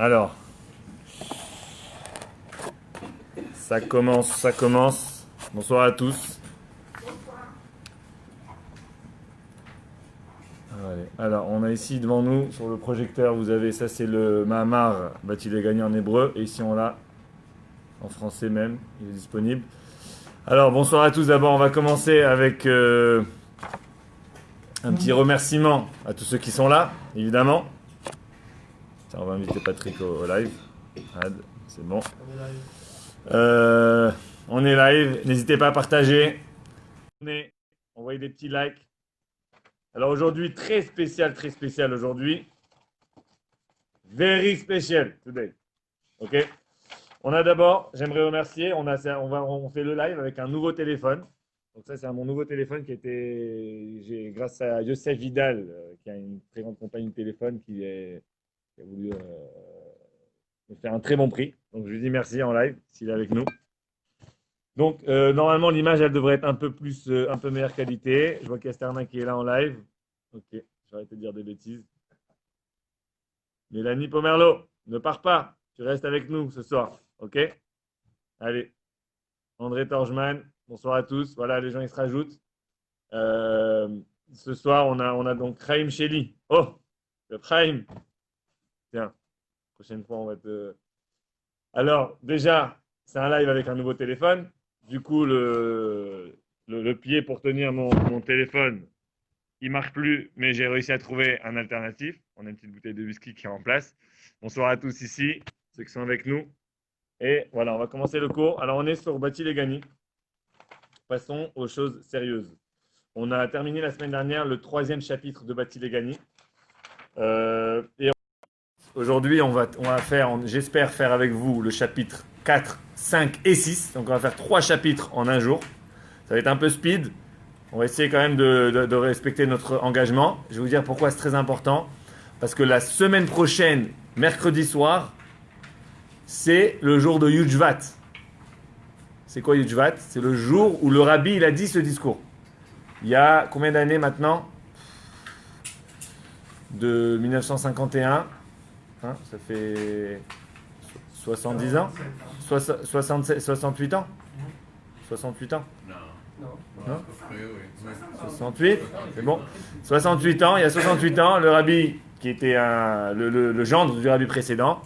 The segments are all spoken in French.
Alors, ça commence, ça commence. Bonsoir à tous. Allez. Alors, on a ici devant nous, sur le projecteur, vous avez, ça c'est le Mahamar, Bati les gagnants en hébreu. Et ici on l'a, en français même, il est disponible. Alors, bonsoir à tous. D'abord, on va commencer avec un petit remerciement à tous ceux qui sont là, évidemment. Tiens, on va inviter Patrick au live. Ad, c'est bon. On est live. N'hésitez pas à partager. Envoyez des petits likes. Alors aujourd'hui, très spécial aujourd'hui. Very special today. Ok. On a d'abord, j'aimerais remercier, on fait le live avec un nouveau téléphone. Donc ça, c'est mon nouveau téléphone j'ai grâce à Youssef Vidal, qui a une très grande compagnie de téléphone, qui a voulu me faire un très bon prix. Donc je lui dis merci en live s'il est avec nous. Donc normalement l'image elle devrait être un peu meilleure qualité. Je vois qu'il y a Sterna qui est là en live. Ok, je vais arrêter de dire des bêtises. Mélanie Pomerlo, ne pars pas, tu restes avec nous ce soir. Ok. Allez, André Torgeman, bonsoir à tous. Voilà, les gens ils se rajoutent. Ce soir on a donc Chaim Sheli. Oh, le Chaim. Tiens, prochaine fois on va te. Alors déjà, c'est un live avec un nouveau téléphone. Du coup, le pied pour tenir mon téléphone, il marche plus, mais j'ai réussi à trouver un alternatif. On a une petite bouteille de whisky qui est en place. Bonsoir à tous ici, ceux qui sont avec nous. Et voilà, on va commencer le cours. Alors, on est sur Bati Legani. Passons aux choses sérieuses. On a terminé la semaine dernière le 3e chapitre de Bati Legani. Et aujourd'hui, on va faire, j'espère faire avec vous le chapitre 4, 5 et 6. Donc, on va faire 3 chapitres en un jour. Ça va être un peu speed. On va essayer quand même de respecter notre engagement. Je vais vous dire pourquoi c'est très important. Parce que la semaine prochaine, mercredi soir, c'est le jour de Yujvat. C'est quoi Yujvat? C'est le jour où le rabbi il a dit ce discours. Il y a combien d'années maintenant? De 1951. Hein, ça fait 70 ans? 68 ans? 68 ans? Non. 68, c'est bon. 68 ans, il y a 68 ans, le rabbi, qui était le gendre du rabbi précédent,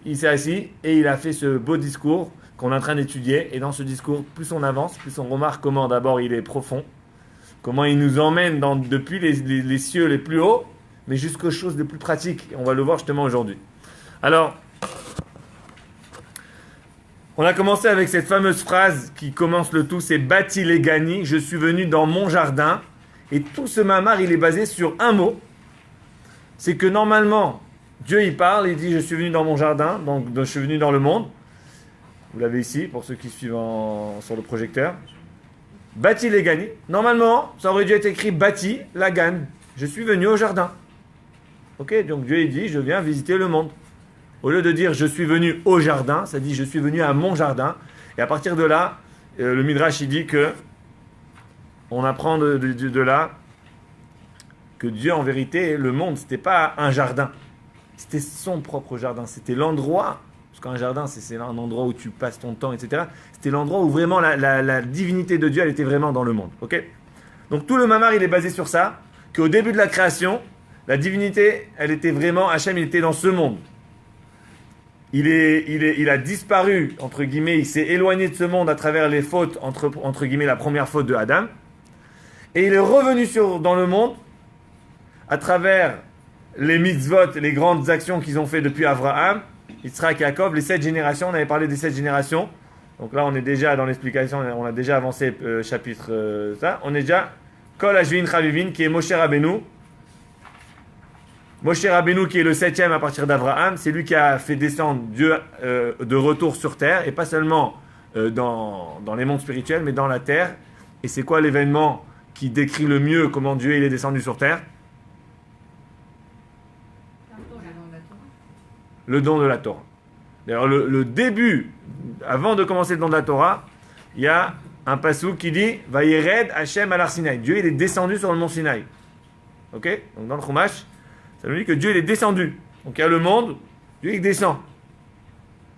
il s'est assis et il a fait ce beau discours qu'on est en train d'étudier. Et dans ce discours, plus on avance, plus on remarque comment d'abord il est profond, comment il nous emmène depuis les cieux les plus hauts, mais jusqu'aux choses les plus pratiques. On va le voir justement aujourd'hui. Alors, on a commencé avec cette fameuse phrase qui commence le tout, c'est Bati Legani, je suis venu dans mon jardin. Et tout ce mamar, il est basé sur un mot. C'est que normalement, Dieu il parle, il dit je suis venu dans mon jardin, donc je suis venu dans le monde. Vous l'avez ici, pour ceux qui suivent sur le projecteur. Bati Legani. Normalement, ça aurait dû être écrit Bati Lagan. Je suis venu au jardin. Ok, donc Dieu il dit je viens visiter le monde. Au lieu de dire je suis venu au jardin, ça dit je suis venu à mon jardin. Et à partir de là, le Midrash il dit que on apprend de là que Dieu en vérité, le monde, c'était pas un jardin. C'était son propre jardin. C'était l'endroit, parce qu'un jardin c'est un endroit où tu passes ton temps, etc. C'était l'endroit où vraiment la divinité de Dieu, elle était vraiment dans le monde. Ok. Donc tout le mamar il est basé sur ça, qu'au début de la création, la divinité, elle était vraiment, Hachem, il était dans ce monde. Il a disparu, entre guillemets, il s'est éloigné de ce monde à travers les fautes, entre guillemets, la première faute de Adam. Et il est revenu dans le monde à travers les mitzvot, les grandes actions qu'ils ont fait depuis Abraham, Yitzhak et Jacob, les 7 générations. On avait parlé des 7 générations. Donc là, on est déjà dans l'explication, on a déjà avancé chapitre ça. On est déjà Kol Hashvin Chavivin, qui est Moshe Rabbeinu. Moshe Rabbeinu qui est le 7e à partir d'Abraham, c'est lui qui a fait descendre Dieu de retour sur terre, et pas seulement dans les mondes spirituels, mais dans la terre. Et c'est quoi l'événement qui décrit le mieux comment Dieu il est descendu sur terre? Le don de la Torah. D'ailleurs, le début, avant de commencer le don de la Torah, il y a un passage qui dit Vayered Hashem al Sinaï. Dieu il est descendu sur le mont Sinaï. Ok? Donc dans le Chumash, ça nous dit que Dieu il est descendu. Donc il y a le monde, Dieu, il descend.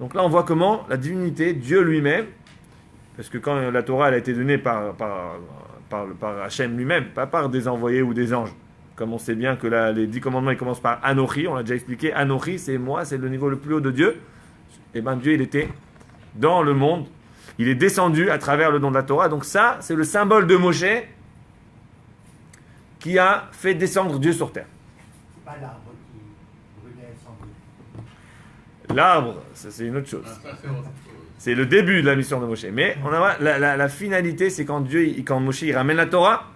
Donc là, on voit comment la divinité, Dieu lui-même, parce que quand la Torah elle a été donnée par Hachem lui-même, pas par des envoyés ou des anges, comme on sait bien que là, les 10 commandements, ils commencent par Anochi, on l'a déjà expliqué, Anochi, c'est moi, c'est le niveau le plus haut de Dieu. Et bien Dieu, il était dans le monde, il est descendu à travers le don de la Torah. Donc ça, c'est le symbole de Moshe qui a fait descendre Dieu sur terre. C'est pas l'arbre qui brûlait sans doute. L'arbre, ça c'est une autre chose. C'est le début de la mission de Moshe. Mais on a, la finalité, c'est quand quand Moshe il ramène la Torah,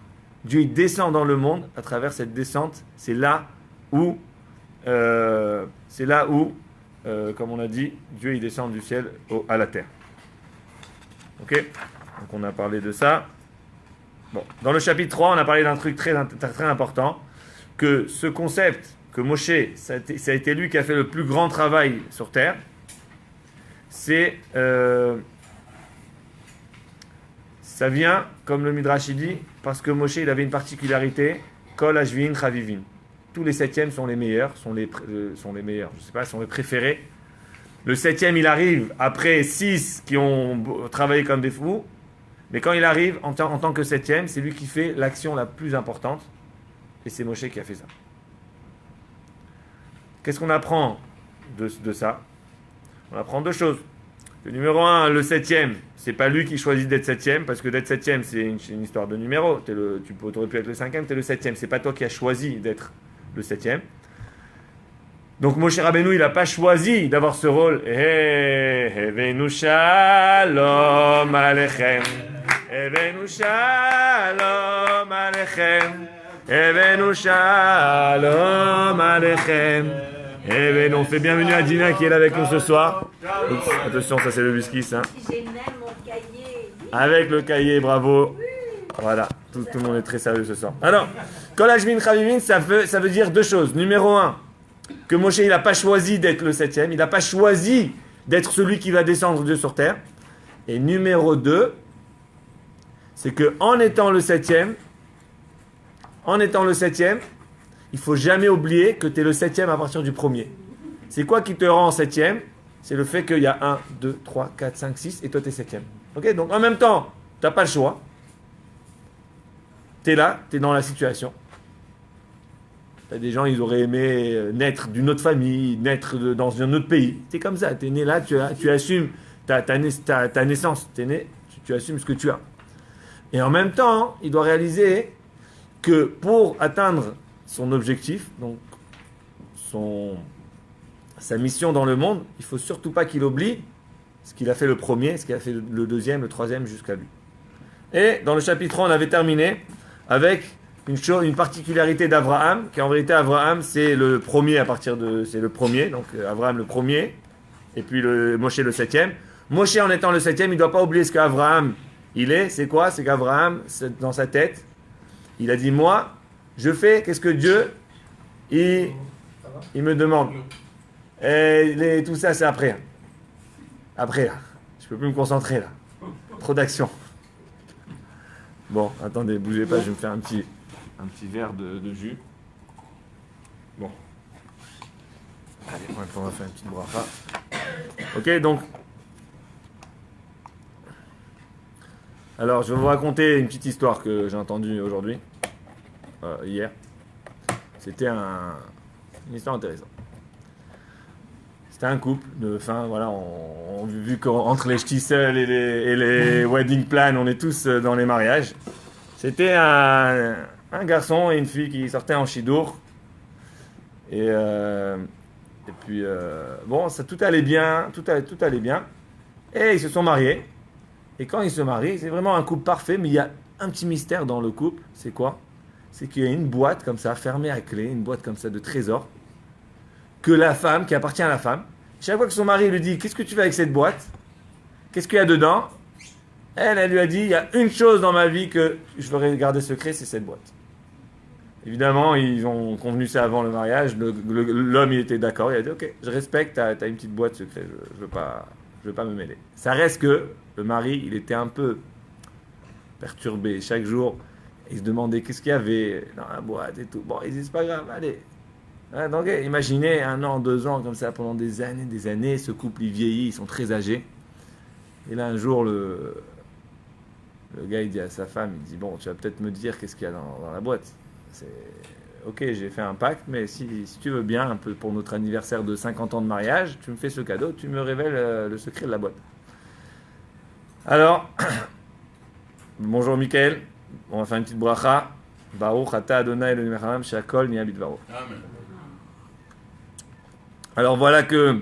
Dieu il descend dans le monde à travers cette descente. C'est là où, comme on a dit, Dieu il descend du ciel à la terre. Ok? Donc on a parlé de ça. Bon, dans le chapitre 3, on a parlé d'un truc très important, que ce concept que Moshe, ça a été lui qui a fait le plus grand travail sur terre, c'est ça vient, comme le Midrash dit, parce que Moshe il avait une particularité, Kol Hashvin Chavivin. Tous les septièmes sont les meilleurs, sont les meilleurs, je sais pas, sont les préférés. Le septième il arrive après 6 qui ont travaillé comme des fous, mais quand il arrive en tant que septième, c'est lui qui fait l'action la plus importante, et c'est Moshe qui a fait ça. Qu'est-ce qu'on apprend de ça? On apprend deux choses. Le numéro 1, le septième, c'est pas lui qui choisit d'être septième, parce que d'être septième, c'est une histoire de numéro. Tu aurais pu être le cinquième, tu es le septième. C'est pas toi qui as choisi d'être le septième. Donc Moshe Rabbeinu, il n'a pas choisi d'avoir ce rôle. Hevenu shalom alechem. Hevenu shalom alechem. Hevenu shalom alechem. Eh bien, on fait bienvenue à Dina qui est là avec nous ce soir. Oups, attention, ça c'est le whisky, ça. J'ai même mon cahier. Avec le cahier, bravo. Voilà, tout le monde est très sérieux ce soir. Alors, Kol Hashvin Chavivin, ça veut dire deux choses. Numéro 1, que Moshe il n'a pas choisi d'être le septième, il n'a pas choisi d'être celui qui va descendre Dieu sur terre. Et numéro 2, c'est que en étant le septième, il faut jamais oublier que tu es le septième à partir du premier. C'est quoi qui te rend septième? C'est le fait qu'il y a 1, 2, 3, 4, 5, 6 et toi tu es septième. Ok? Donc en même temps, tu n'as pas le choix. Tu es là, tu es dans la situation. Tu as des gens, ils auraient aimé naître d'une autre famille, naître dans un autre pays. Tu es comme ça, tu es né là, tu assumes ta naissance. Tu es né, tu assumes ce que tu as. Et en même temps, il doit réaliser que pour atteindre son objectif, donc sa mission dans le monde, il ne faut surtout pas qu'il oublie ce qu'il a fait le premier, ce qu'il a fait le deuxième, le troisième, jusqu'à lui. Et dans le chapitre 3, on avait terminé avec une particularité d'Abraham, qui en vérité, Abraham, c'est le premier c'est le premier, donc Abraham le premier, et puis Moshe le septième. Moshe, en étant le septième, il ne doit pas oublier ce qu'Abraham, il est. C'est quoi? C'est qu'Abraham, dans sa tête, il a dit, moi, je fais, qu'est-ce que Dieu, il me demande. Et tout ça, c'est après. Après, là. Je ne peux plus me concentrer, là. Trop d'action. Bon, attendez, bougez pas, je vais me faire un petit verre de jus. Bon. Allez, on va faire une petite bracha. Ok, donc. Alors, je vais vous raconter une petite histoire que j'ai entendue aujourd'hui. Hier. C'était une histoire intéressante. C'était un couple voilà, on vu qu'entre les shtissel et les wedding plans, on est tous dans les mariages. C'était un garçon et une fille qui sortaient en chidour. Et puis, bon, tout allait bien. Et ils se sont mariés. Et quand ils se marient, c'est vraiment un couple parfait, mais il y a un petit mystère dans le couple. C'est quoi? C'est qu'il y a une boîte comme ça, fermée à clé, une boîte comme ça de trésor, que la femme, qui appartient à la femme, chaque fois que son mari lui dit, qu'est-ce que tu fais avec cette boîte? Qu'est-ce qu'il y a dedans? Elle lui a dit, il y a une chose dans ma vie que je veux garder secret, c'est cette boîte. Évidemment, ils ont convenu ça avant le mariage, l'homme il était d'accord, il a dit, ok, je respecte, t'as une petite boîte secrète, je veux pas me mêler. Ça reste que le mari, il était un peu perturbé chaque jour. Il se demandait qu'est-ce qu'il y avait dans la boîte et tout. Bon, il dit, c'est pas grave, allez. Hein, donc, imaginez 1 an, 2 ans, comme ça, pendant des années, ce couple, il vieillit, ils sont très âgés. Et là, un jour, le gars, il dit à sa femme, il dit, bon, tu vas peut-être me dire qu'est-ce qu'il y a dans la boîte. C'est... Ok, j'ai fait un pacte, mais si tu veux bien, un peu pour notre anniversaire de 50 ans de mariage, tu me fais ce cadeau, tu me révèles le secret de la boîte. Alors, bonjour Michael, on va faire une petite bracha. Baruch ata Adonai Eloheinu melech haolam she'akol nהיה bidvaro. Amen. Alors voilà que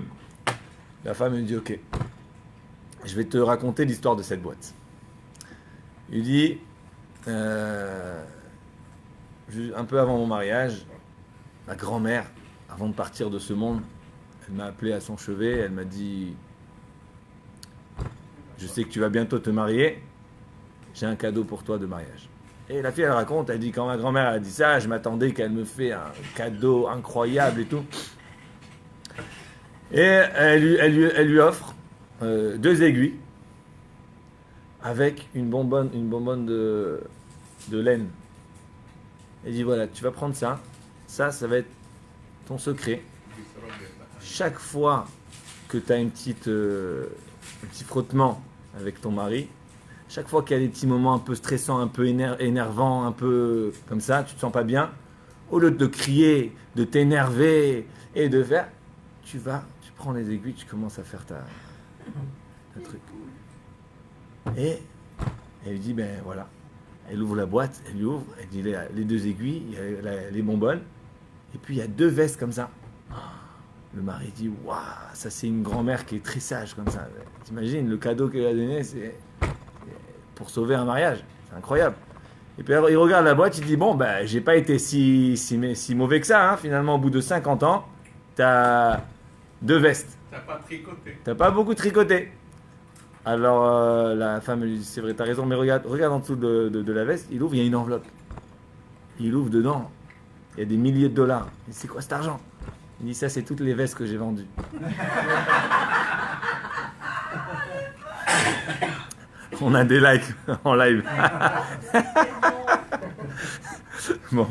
la femme lui dit, ok, je vais te raconter l'histoire de cette boîte. Il dit, un peu avant mon mariage, ma grand-mère, avant de partir de ce monde, elle m'a appelé à son chevet, elle m'a dit, je sais que tu vas bientôt te marier, j'ai un cadeau pour toi de mariage. Et la fille, elle raconte, elle dit, quand ma grand-mère a dit ça, je m'attendais qu'elle me fait un cadeau incroyable et tout. Et elle lui offre 2 aiguilles avec une bonbonne de laine. Elle dit, voilà, tu vas prendre ça, ça va être ton secret. Chaque fois que tu as un petit frottement avec ton mari, chaque fois qu'il y a des petits moments un peu stressants, un peu énervants, un peu comme ça, tu te sens pas bien, au lieu de crier, de t'énerver et de faire, tu prends les aiguilles, tu commences à faire ta truc. Et elle lui dit, ben voilà. Elle ouvre la boîte, elle dit les 2 aiguilles, il y a les bonbonnes, et puis il y a 2 vestes comme ça. Le mari dit, waouh, ça c'est une grand-mère qui est très sage comme ça. T'imagines, le cadeau qu'elle a donné, c'est pour sauver un mariage. C'est incroyable. Et puis alors, il regarde la boîte, il dit, bon, ben, j'ai pas été si mauvais que ça, hein. Finalement, au bout de 50 ans, t'as 2 vestes. T'as pas tricoté. T'as pas beaucoup tricoté. Alors, la femme lui dit, c'est vrai, t'as raison, mais regarde en dessous de la veste, il ouvre, il y a une enveloppe. Il ouvre dedans, il y a des milliers de dollars. Il dit, c'est quoi cet argent? Il dit, ça, c'est toutes les vestes que j'ai vendues. On a des likes en live. Bon.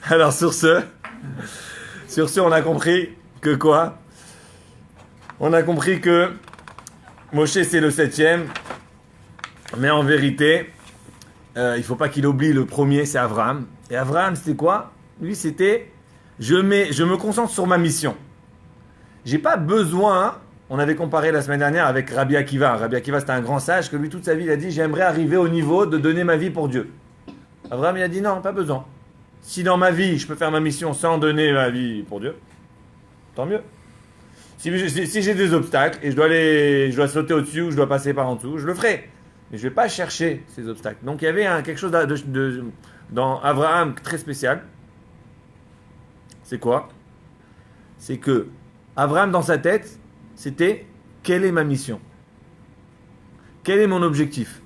Alors, sur ce, on a compris que quoi? On a compris que Moshe, c'est le 7e. Mais en vérité, il ne faut pas qu'il oublie le premier, c'est Abraham. Et Abraham, c'était quoi? Lui, c'était, je me concentre sur ma mission. J'ai pas besoin. On avait comparé la semaine dernière avec Rabbi Akiva. Rabbi Akiva, c'était un grand sage que lui, toute sa vie, il a dit, j'aimerais arriver au niveau de donner ma vie pour Dieu. Abraham, il a dit, non, pas besoin. Si dans ma vie, je peux faire ma mission sans donner ma vie pour Dieu, tant mieux. Si j'ai des obstacles et je dois sauter au-dessus ou je dois passer par en dessous, je le ferai. Mais je ne vais pas chercher ces obstacles. Donc il y avait quelque chose dans Abraham très spécial. C'est quoi? C'est que Abraham, dans sa tête, c'était quelle est ma mission? Quel est mon objectif?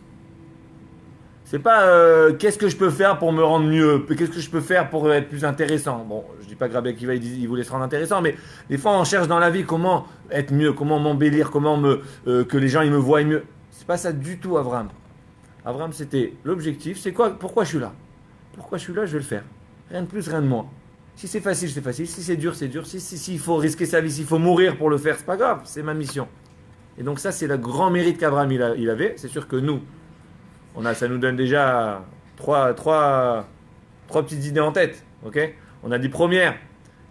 C'est pas qu'est-ce que je peux faire pour me rendre mieux, qu'est-ce que je peux faire pour être plus intéressant. Bon, je dis pas que Rabbi Akiva il voulait se rendre intéressant, mais des fois on cherche dans la vie comment être mieux, comment m'embellir, comment que les gens ils me voient mieux. C'est pas ça du tout, Abraham. Abraham, c'était l'objectif, c'est quoi? Pourquoi je suis là? Pourquoi je suis là? Je vais le faire. Rien de plus, rien de moins. Si c'est facile, c'est facile. Si c'est dur, c'est dur. S'il faut risquer sa vie, s'il faut mourir pour le faire, c'est pas grave. C'est ma mission. Et donc ça, c'est le grand mérite qu'Abraham il avait. C'est sûr que nous, ça nous donne déjà trois petites idées en tête. Ok? On a dit première,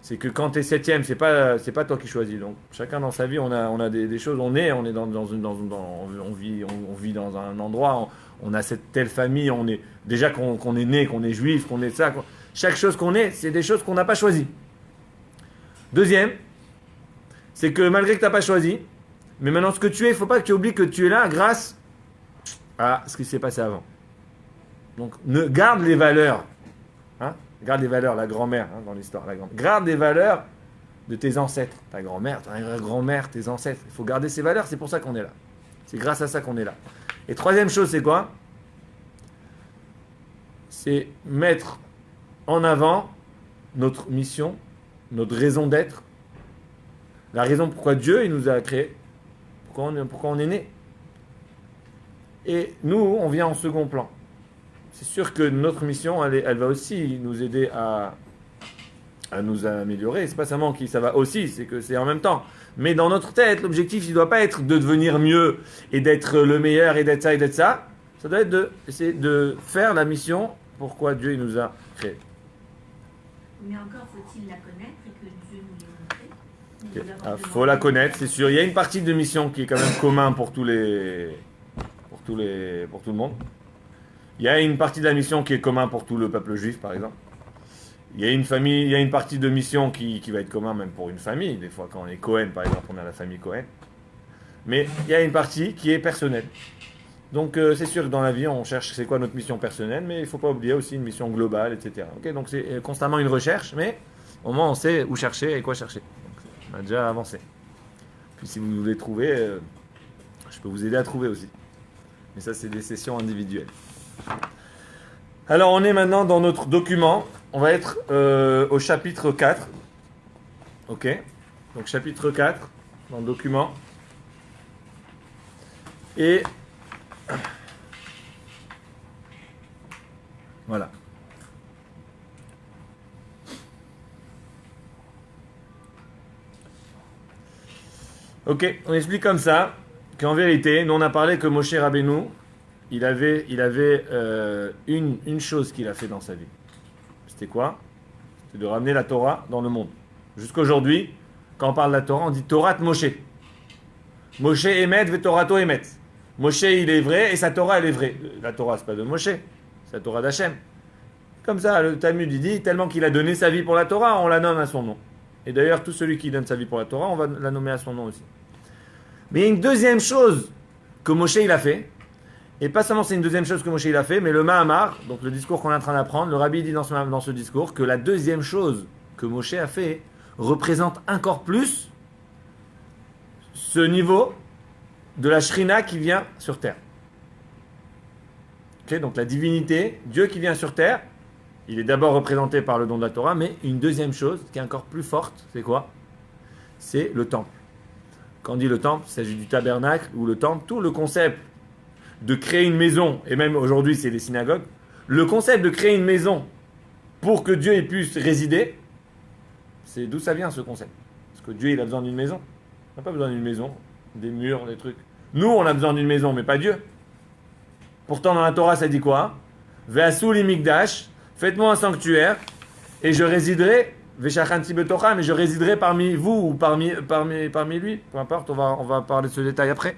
c'est que quand tu es 7e, c'est pas toi qui choisis. Donc chacun dans sa vie, on a des choses. On vit dans un endroit. On a cette telle famille. On est déjà qu'on est né, qu'on est juif, qu'on est ça. Chaque chose qu'on est, c'est des choses qu'on n'a pas choisies. Deuxième, c'est que malgré que tu n'as pas choisi, mais maintenant ce que tu es, il ne faut pas que tu oublies que tu es là grâce à ce qui s'est passé avant. Donc garde les valeurs. Hein, garde les valeurs, la grand-mère dans l'histoire. Garde les valeurs de tes ancêtres. Ta grand-mère, tes ancêtres. Il faut garder ces valeurs, c'est pour ça qu'on est là. C'est grâce à ça qu'on est là. Et troisième chose, c'est quoi? C'est mettre en avant notre mission, notre raison d'être, la raison pourquoi Dieu il nous a créés, pourquoi on est né. Et nous, on vient en second plan. C'est sûr que notre mission, elle va aussi nous aider à nous améliorer. C'est pas seulement que ça va aussi, c'est que c'est en même temps. Mais dans notre tête, l'objectif, il ne doit pas être de devenir mieux et d'être le meilleur et d'être ça et d'être ça. Ça doit être d'essayer de faire la mission pourquoi Dieu il nous a créés. Mais encore faut-il la connaître et que Dieu nous l'ait montrée. Il faut la connaître, c'est sûr. Il y a une partie de mission qui est quand même commun pour tout le monde. Il y a une partie de la mission qui est commun pour tout le peuple juif, par exemple. Il y a une partie de mission qui va être commun même pour une famille. Des fois, quand on est Cohen, par exemple, on a la famille Cohen. Mais il y a une partie qui est personnelle. Donc, c'est sûr que dans la vie, on cherche c'est quoi notre mission personnelle, mais il ne faut pas oublier aussi une mission globale, etc. Okay, donc, c'est constamment une recherche, mais au moins, on sait où chercher et quoi chercher. Donc, on a déjà avancé. Puis, si vous voulez trouver, je peux vous aider à trouver aussi. Mais ça, c'est des sessions individuelles. Alors, on est maintenant dans notre document. On va être au chapitre 4. Ok. Donc, chapitre 4 dans le document. Et voilà. Ok, on explique comme ça qu'en vérité, nous on a parlé que Moshe Rabbeinu, il avait une chose qu'il a fait dans sa vie. C'était quoi? C'était de ramener la Torah dans le monde. Jusqu'aujourd'hui, quand on parle de la Torah, on dit Torah de Moshe. Moshe Emet ve Torato Emet. Moshe, il est vrai et sa Torah, elle est vraie. La Torah, c'est pas de Moshe, c'est la Torah d'Hachem. Comme ça, le Talmud, il dit, tellement qu'il a donné sa vie pour la Torah, on la nomme à son nom. Et d'ailleurs, tout celui qui donne sa vie pour la Torah, on va la nommer à son nom aussi. Mais il y a une deuxième chose que Moshe, il a fait. Et pas seulement c'est une deuxième chose que Moshe, il a fait, mais le Mahamar, donc le discours qu'on est en train d'apprendre, le Rabbi dit dans ce discours que la deuxième chose que Moshe a fait représente encore plus ce niveau de la Shrina qui vient sur terre. Okay, donc la divinité, Dieu qui vient sur terre, il est d'abord représenté par le don de la Torah, mais une deuxième chose qui est encore plus forte, c'est quoi? C'est le temple. Quand on dit le temple, il s'agit du tabernacle ou le temple, tout le concept de créer une maison, et même aujourd'hui c'est les synagogues, le concept de créer une maison pour que Dieu puisse résider, c'est d'où ça vient ce concept. Parce que Dieu il a besoin d'une maison. On n'a pas besoin d'une maison, des murs, des trucs. Nous on a besoin d'une maison, mais pas Dieu. Pourtant dans la Torah ça dit quoi? Ve'asu li mikdash, faites-moi un sanctuaire et je résiderai, ve'shachanti betocha, mais je résiderai parmi vous ou parmi lui, peu importe, on va parler de ce détail après.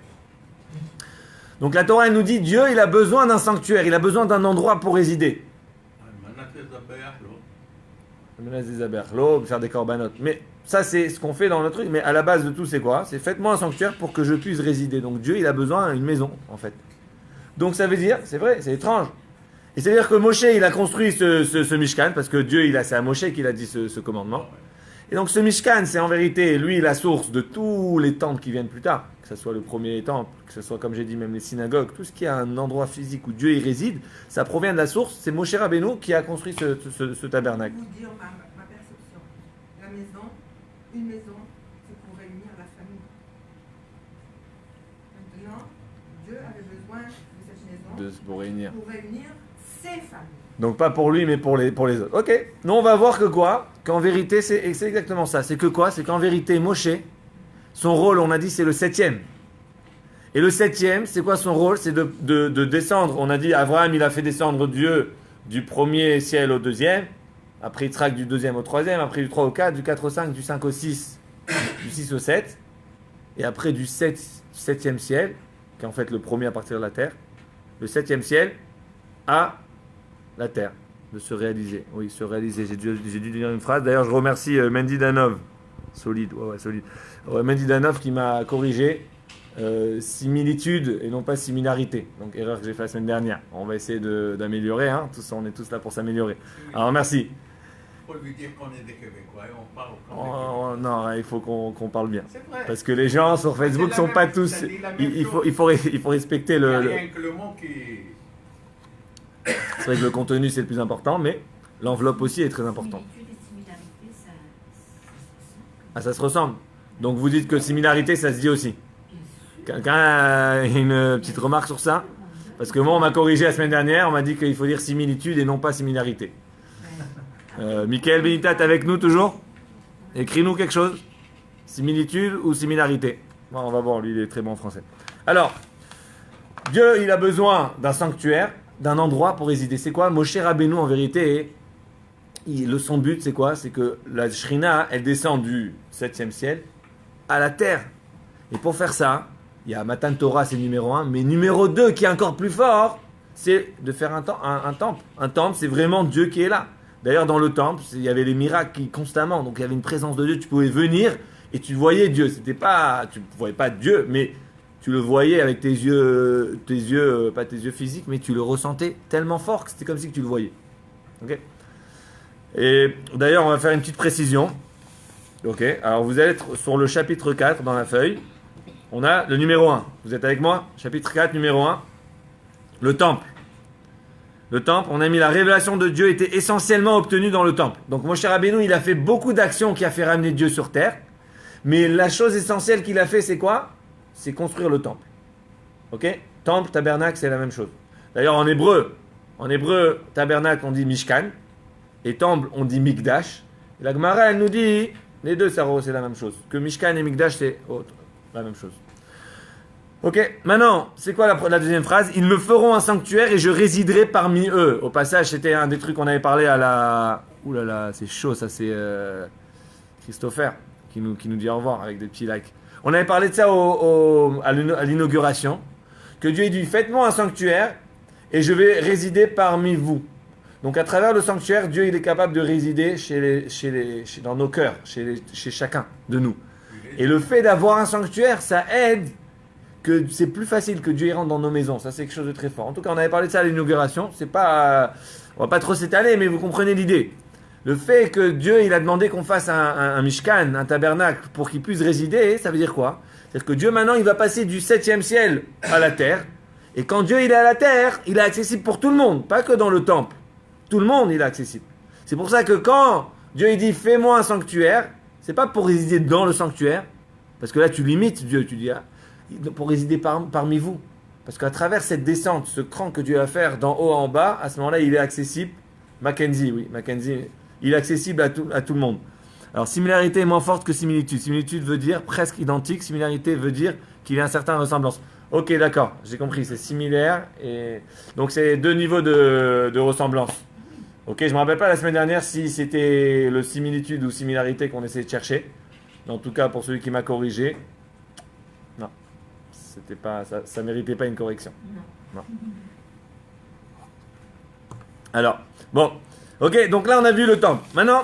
Donc la Torah elle nous dit Dieu il a besoin d'un sanctuaire, il a besoin d'un endroit pour résider. Faire des corbanotes. Mais ça c'est ce qu'on fait dans le truc, mais à la base de tout c'est quoi? C'est faites-moi un sanctuaire pour que je puisse résider. Donc Dieu il a besoin d'une maison en fait. Donc ça veut dire, c'est vrai, c'est étrange. Et c'est-à-dire que Moshe il a construit ce Mishkan, parce que Dieu c'est à Moshe qu'il a dit ce commandement. Et donc ce Mishkan c'est en vérité lui la source de tous les temples qui viennent plus tard. Que ce soit le premier temple, que ce soit comme j'ai dit même les synagogues, tout ce qui a un endroit physique où Dieu y réside, ça provient de la source, c'est Moshe Rabbeinu qui a construit ce tabernacle. Je vais vous dire ma perception. La maison, une maison, c'est pour réunir la famille. Maintenant, Dieu avait besoin de cette maison Pour réunir ses familles. Donc pas pour lui mais pour les autres. Ok, nous on va voir que quoi? Qu'en vérité c'est exactement ça. C'est que quoi? C'est qu'en vérité Moshe, son rôle, on a dit, c'est le 7e. Et le 7e, c'est quoi son rôle? C'est de descendre. On a dit, Abraham, il a fait descendre Dieu du premier ciel au deuxième. Après, Yitzhak du deuxième au troisième. Après, du 3 au 4, du 4 au 5, du 5 au 6, du 6 au 7. Et après, du 7e ciel, qui est en fait le premier à partir de la terre, le 7e ciel à la terre, de se réaliser. Oui, se réaliser. J'ai dû dire une phrase. D'ailleurs, je remercie Mendy Danov. Solide, ouais, solide. Mendy Danov qui m'a corrigé similitude et non pas similarité. Donc erreur que j'ai fait la semaine dernière. On va essayer d'améliorer, hein. On est tous là pour s'améliorer. Alors merci. Il faut lui dire qu'on est des Québécois et on parle comme des non, il faut qu'on parle bien. C'est vrai. Parce que les gens sur Facebook sont pas tous. Il faut respecter Il n'y a le. rien que le mot qui... C'est vrai que le contenu c'est le plus important, mais l'enveloppe aussi est très importante. Similitude et similarité, Ah, ça se ressemble. Donc vous dites que similarité, ça se dit aussi. bien sûr. Quelqu'un a une petite remarque sur ça? Parce que moi, on m'a corrigé la semaine dernière, on m'a dit qu'il faut dire similitude et non pas similarité. Michael Benitat avec nous toujours. Écris-nous quelque chose. Similitude ou similarité. Bon, on va voir, lui il est très bon en français. Alors, Dieu il a besoin d'un sanctuaire, d'un endroit pour résider. C'est quoi Moshe Rabbeinu en vérité, son but c'est quoi? C'est que la Shrina elle descend du 7e ciel à la terre. Et pour faire ça, il y a Matan Torah c'est numéro 1, mais numéro 2 qui est encore plus fort, c'est de faire un temple. Un temple c'est vraiment Dieu qui est là. D'ailleurs dans le temple, il y avait les miracles constamment, donc il y avait une présence de Dieu, tu pouvais venir et tu voyais Dieu. Tu ne voyais pas Dieu, mais tu le voyais avec tes yeux, pas tes yeux physiques, mais tu le ressentais tellement fort que c'était comme si tu le voyais. Ok. Et d'ailleurs, on va faire une petite précision. Ok. Alors, vous allez être sur le chapitre 4 dans la feuille. On a le numéro 1. Vous êtes avec moi? Chapitre 4, numéro 1. Le temple. Le temple, on a mis la révélation de Dieu était essentiellement obtenue dans le temple. Donc, Moshe Rabbeinu, il a fait beaucoup d'actions qui a fait ramener Dieu sur terre. Mais la chose essentielle qu'il a fait, c'est quoi? C'est construire le temple. Ok? Temple, tabernacle, c'est la même chose. D'ailleurs, en hébreu, tabernacle, on dit Mishkan. Et temple, on dit Mikdash. Et la Gemara, elle nous dit, les deux, c'est la même chose. Que Mishkan et Mikdash, c'est la même chose. Ok, maintenant, c'est quoi la deuxième phrase? Ils me feront un sanctuaire et je résiderai parmi eux. Au passage, c'était un des trucs qu'on avait parlé à la... Ouh là là, c'est chaud, ça c'est Christopher qui nous dit au revoir avec des petits likes. On avait parlé de ça à l'inauguration. Que Dieu dit, faites-moi un sanctuaire et je vais résider parmi vous. Donc à travers le sanctuaire, Dieu il est capable de résider dans nos cœurs, chez chacun de nous. Et le fait d'avoir un sanctuaire, ça aide que c'est plus facile que Dieu y rentre dans nos maisons. Ça c'est quelque chose de très fort. En tout cas, on avait parlé de ça à l'inauguration. C'est pas, on va pas trop s'étaler, mais vous comprenez l'idée. Le fait que Dieu il a demandé qu'on fasse un mishkan, un tabernacle, pour qu'il puisse résider, ça veut dire quoi? C'est-à-dire que Dieu maintenant il va passer du 7e ciel à la terre. Et quand Dieu il est à la terre, il est accessible pour tout le monde, pas que dans le temple. Tout le monde, il est accessible. C'est pour ça que quand Dieu il dit « fais-moi un sanctuaire », c'est pas pour résider dans le sanctuaire, parce que là tu limites Dieu, tu dis pour résider parmi vous. Parce qu'à travers cette descente, ce cran que Dieu va faire d'en haut en bas, à ce moment-là, il est accessible. Mackenzie, il est accessible à tout le monde. Alors, similarité est moins forte que similitude. Similitude veut dire presque identique, similarité veut dire qu'il y a une certaine ressemblance. Ok, d'accord, j'ai compris, c'est similaire, et donc c'est deux niveaux de ressemblance. Ok, je ne me rappelle pas la semaine dernière si c'était le similitude ou similarité qu'on essayait de chercher. Mais en tout cas, pour celui qui m'a corrigé, non, c'était pas, ça méritait pas une correction. Non. Alors, bon, ok, donc là on a vu le temple. Maintenant,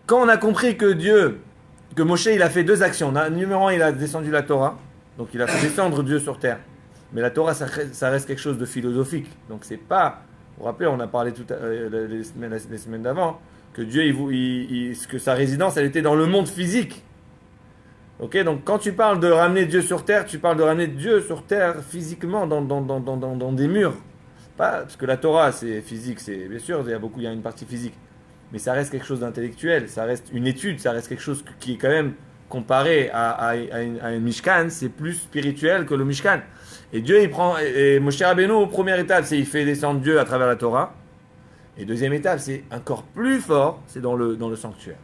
quand on a compris que Moshe il a fait deux actions. Numéro 1, il a descendu la Torah, donc il a fait descendre Dieu sur terre. Mais la Torah, ça reste quelque chose de philosophique. Donc c'est pas... Vous vous rappelez, on a parlé les semaines d'avant, que Dieu, que sa résidence, elle était dans le monde physique. Ok, donc quand tu parles de ramener Dieu sur terre, tu parles de ramener Dieu sur terre physiquement, dans des murs. Pas, parce que la Torah, c'est physique, c'est bien sûr, il y a une partie physique. Mais ça reste quelque chose d'intellectuel, ça reste une étude, ça reste quelque chose qui est quand même, comparé à une Mishkan, c'est plus spirituel que le Mishkan. Et Dieu, et Moshe Rabbeinu, première étape, c'est il fait descendre Dieu à travers la Torah. Et deuxième étape, c'est encore plus fort, c'est dans le sanctuaire.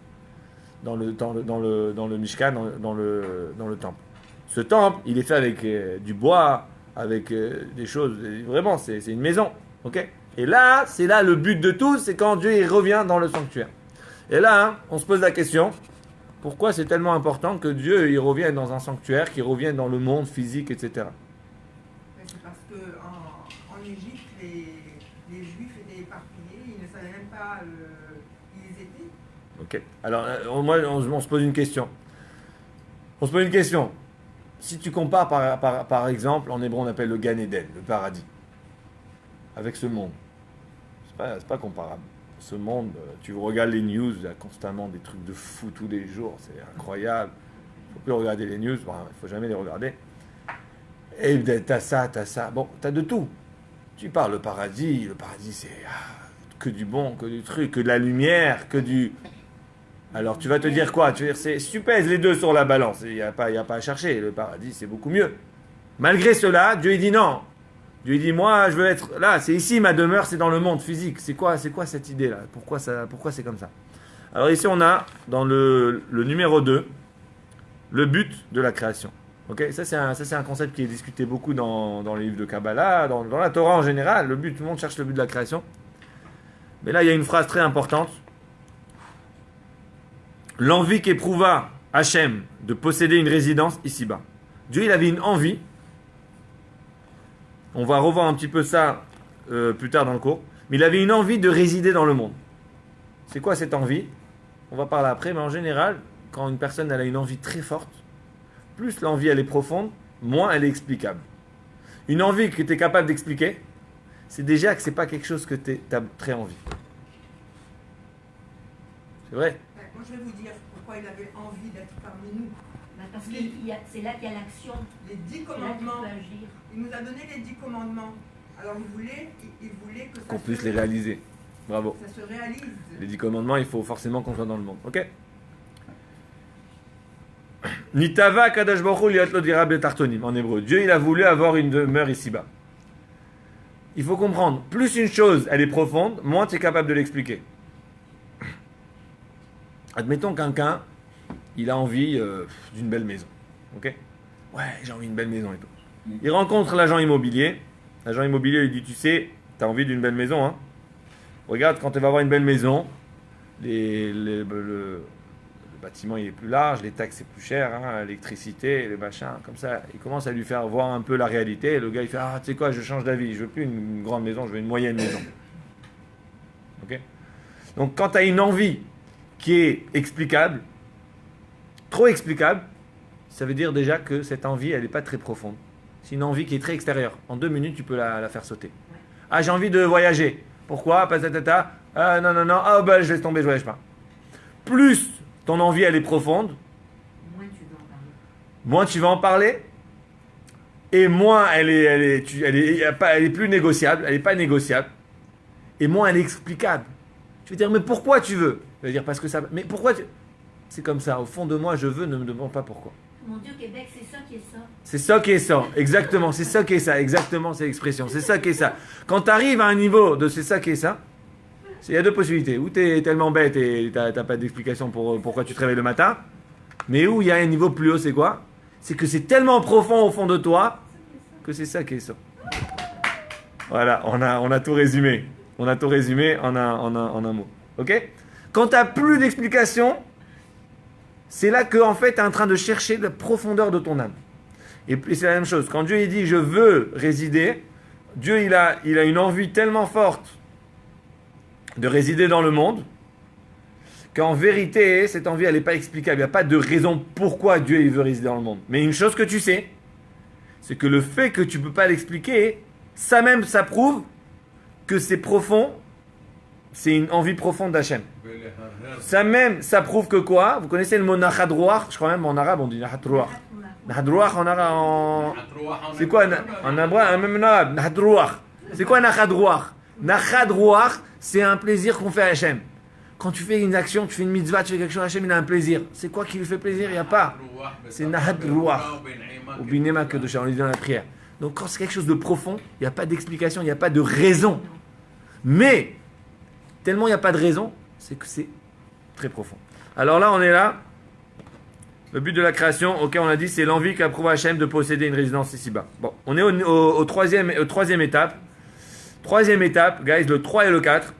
Dans le Mishkan, dans le temple. Ce temple, il est fait avec du bois, avec des choses, vraiment, c'est une maison. Ok ? Et là, c'est là le but de tout, c'est quand Dieu il revient dans le sanctuaire. Et là, on se pose la question, pourquoi c'est tellement important que Dieu il revienne dans un sanctuaire, qu'il revienne dans le monde physique, etc. C'est parce qu'en Égypte, les Juifs étaient éparpillés, ils ne savaient même pas où ils étaient. Ok. Alors, on se pose une question. Si tu compares par exemple, en hébreu on appelle le Gan Eden, le paradis, avec ce monde, c'est pas comparable. Ce monde, tu regardes les news, il y a constamment des trucs de fou tous les jours, c'est incroyable. Il ne faut plus regarder les news, il ne faut jamais les regarder. Et t'as ça. Bon, t'as de tout. Tu parles le paradis c'est que du bon, que du truc, que de la lumière, que du... Alors tu vas te dire quoi? Tu vas dire, si tu pèses les deux sur la balance, il n'y a pas à chercher, le paradis c'est beaucoup mieux. Malgré cela, Dieu il dit non. Dieu il dit, moi, je veux être là, c'est ici, ma demeure, c'est dans le monde physique. C'est quoi cette idée-là? Pourquoi c'est comme ça? Alors ici, on a, dans le numéro 2, le but de la création. Okay, ça, c'est un concept qui est discuté beaucoup dans les livres de Kabbalah, dans la Torah en général. Le but, tout le monde cherche le but de la création. Mais là, il y a une phrase très importante. L'envie qu'éprouva Hachem de posséder une résidence ici-bas. Dieu, il avait une envie. On va revoir un petit peu ça plus tard dans le cours. Mais il avait une envie de résider dans le monde. C'est quoi cette envie? On va parler après, mais en général, quand une personne elle a une envie très forte, plus l'envie elle est profonde, moins elle est explicable. Une envie que tu es capable d'expliquer, c'est déjà que c'est pas quelque chose que tu as très envie. C'est vrai? Moi, je vais vous dire pourquoi il avait envie d'être parmi nous. Parce que c'est là qu'il y a l'action. Les 10 C'est là qu'il commandements. peut agir. Il nous a donné les 10 commandements. Alors, il voulait que ça Qu'on puisse les réaliser. Bravo. ça se réalise. Les 10 commandements, il faut forcément qu'on soit dans le monde. Ok? Nitava Kadosh Baruch Hu liot lo dira betartonim en hébreu. Dieu, il a voulu avoir une demeure ici-bas. Il faut comprendre, plus une chose, elle est profonde, moins tu es capable de l'expliquer. Admettons quelqu'un, il a envie d'une belle maison. Ok? Ouais, j'ai envie d'une belle maison et tout. Il rencontre l'agent immobilier. L'agent immobilier lui dit, tu sais, tu as envie d'une belle maison, hein? Regarde, quand tu vas avoir une belle maison, le bâtiment il est plus large, les taxes c'est plus cher, hein, l'électricité, les machins, comme ça. Il commence à lui faire voir un peu la réalité. Et le gars il fait, ah tu sais quoi, je change d'avis, je veux plus une grande maison, je veux une moyenne maison. Ok? Donc quand tu as une envie qui est explicable, trop explicable, ça veut dire déjà que cette envie elle n'est pas très profonde. C'est une envie qui est très extérieure. En 2 minutes tu peux la faire sauter. Ah j'ai envie de voyager. Pourquoi? Patatata. Ah non, ah bah je laisse tomber, je voyage pas. Plus ton envie elle est profonde, moins tu vas en parler, et moins elle est plus négociable, elle n'est pas négociable, et moins elle est explicable. Tu veux dire, mais pourquoi tu veux? Je veux dire, parce que ça. Mais pourquoi c'est comme ça, au fond de moi je veux, ne me demande pas pourquoi. Mon Dieu, Québec, c'est ça qui est ça. C'est ça qui est ça, exactement, c'est ça qui est ça, exactement, c'est l'expression, c'est ça qui est ça. Quand tu arrives à un niveau de c'est ça qui est ça, il y a 2 possibilités. Ou tu es tellement bête et tu n'as pas d'explication pour pourquoi tu te réveilles le matin. Mais où il y a un niveau plus haut, c'est quoi? C'est que c'est tellement profond au fond de toi que c'est ça qui est ça. Voilà, on a tout résumé. On a tout résumé en un mot. Ok? Quand tu n'as plus d'explication, c'est là que en fait, tu es en train de chercher la profondeur de ton âme. Et c'est la même chose. Quand Dieu il dit « je veux résider », Dieu il a une envie tellement forte de résider dans le monde, qu'en vérité, cette envie, elle n'est pas explicable. Il n'y a pas de raison pourquoi Dieu il veut résider dans le monde. Mais une chose que tu sais, c'est que le fait que tu ne peux pas l'expliquer, ça même, ça prouve que c'est profond, c'est une envie profonde d'Hachem. Ça même, ça prouve que quoi? Vous connaissez le mot nachadrouach? Je crois même en arabe, on dit nachadrouach. Nachadrouach en arabe, c'est quoi en arabe? Même en arabe, nachadrouach. C'est quoi nachadrouach? Nachadrouach, c'est un plaisir qu'on fait à Hachem. Quand tu fais une action, tu fais une mitzvah, tu fais quelque chose, Hachem il a un plaisir. C'est quoi qui lui fait plaisir? Il n'y a pas. C'est Nahadrouach. Ou Binema Kedusha, on le dit dans la prière. Donc quand c'est quelque chose de profond, il n'y a pas d'explication, il n'y a pas de raison. Mais, tellement il n'y a pas de raison, c'est que c'est très profond. Alors là, on est là. Le but de la création, ok, on a dit, c'est l'envie qu'approuve Hachem de posséder une résidence ici-bas. Bon, on est au troisième étape. Troisième étape, guys, le 3 et le 4.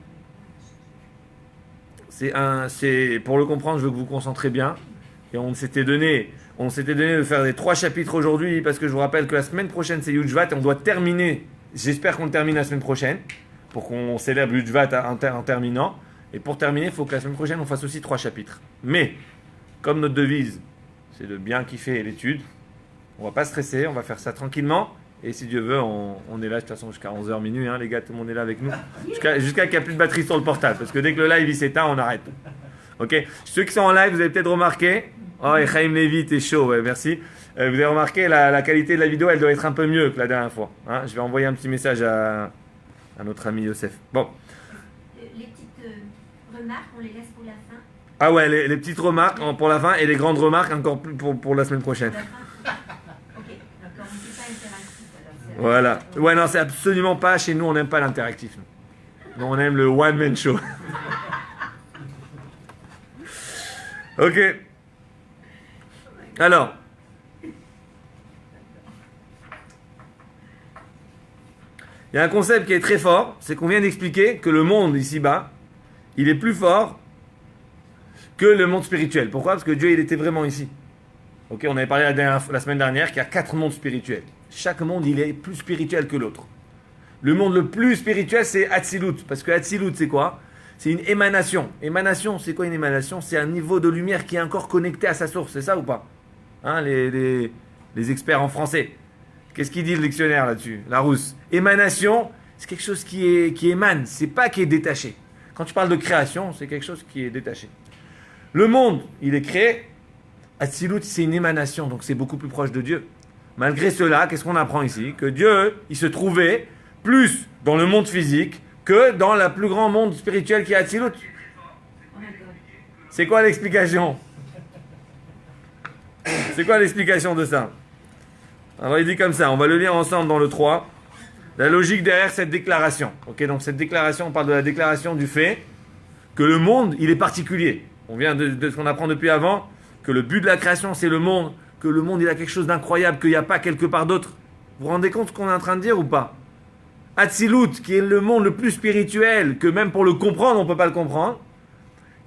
C'est pour le comprendre, je veux que vous vous concentrez bien. Et on s'était donné de faire les 3 chapitres aujourd'hui, parce que je vous rappelle que la semaine prochaine, c'est Yudjvat, et on doit terminer. J'espère qu'on le termine la semaine prochaine, pour qu'on célèbre Yudjvat en terminant. Et pour terminer, il faut que la semaine prochaine, on fasse aussi 3 chapitres. Mais, comme notre devise, c'est de bien kiffer l'étude, on va pas stresser, on va faire ça tranquillement. Et si Dieu veut, on est là de toute façon jusqu'à 11h minuit, hein, les gars, tout le monde est là avec nous. Jusqu'à qu'il n'y a plus de batterie sur le portable, parce que dès que le live il s'éteint, on arrête. Ok? Ceux qui sont en live, vous avez peut-être remarqué. Oh, et Chaim Lévi, t'es chaud, ouais, merci. Vous avez remarqué, la qualité de la vidéo, elle doit être un peu mieux que la dernière fois. Hein? Je vais envoyer un petit message à notre ami Youssef. Bon. Les petites remarques, on les laisse pour la fin. Ah ouais, les petites remarques pour la fin et les grandes remarques encore plus pour la semaine prochaine. Ok, d'accord, on ne fait pas interactif alors. Voilà. Ouais, non, c'est absolument pas. Chez nous, on n'aime pas l'interactif. Nous, on aime le one-man show. Ok. Alors. Il y a un concept qui est très fort, c'est qu'on vient d'expliquer que le monde ici-bas, il est plus fort que le monde spirituel. Pourquoi? Parce que Dieu, il était vraiment ici. Ok, on avait parlé la semaine dernière qu'il y a 4 mondes spirituels. Chaque monde, il est plus spirituel que l'autre. Le monde le plus spirituel, c'est Hatzilut. Parce que Hatzilut, c'est quoi? C'est une émanation. Émanation, c'est quoi une émanation? C'est un niveau de lumière qui est encore connecté à sa source. C'est ça ou pas? Hein, les experts en français. Qu'est-ce qu'il dit le dictionnaire là-dessus? Larousse. Émanation, c'est quelque chose qui émane. C'est pas qui est détaché. Quand tu parles de création, c'est quelque chose qui est détaché. Le monde, il est créé. Hatzilut, c'est une émanation, donc c'est beaucoup plus proche de Dieu. Malgré cela, qu'est-ce qu'on apprend ici? Que Dieu, il se trouvait plus dans le monde physique que dans le plus grand monde spirituel qui est Hatzilut. C'est quoi l'explication? C'est quoi l'explication de ça? Alors il dit comme ça, on va le lire ensemble dans le 3. La logique derrière cette déclaration. Ok, donc cette déclaration, on parle de la déclaration du fait que le monde, il est particulier. On vient de ce qu'on apprend depuis avant, que le but de la création, c'est le monde, que le monde, il a quelque chose d'incroyable, qu'il n'y a pas quelque part d'autre. Vous vous rendez compte ce qu'on est en train de dire ou pas? Hatzilut, qui est le monde le plus spirituel, que même pour le comprendre, on ne peut pas le comprendre.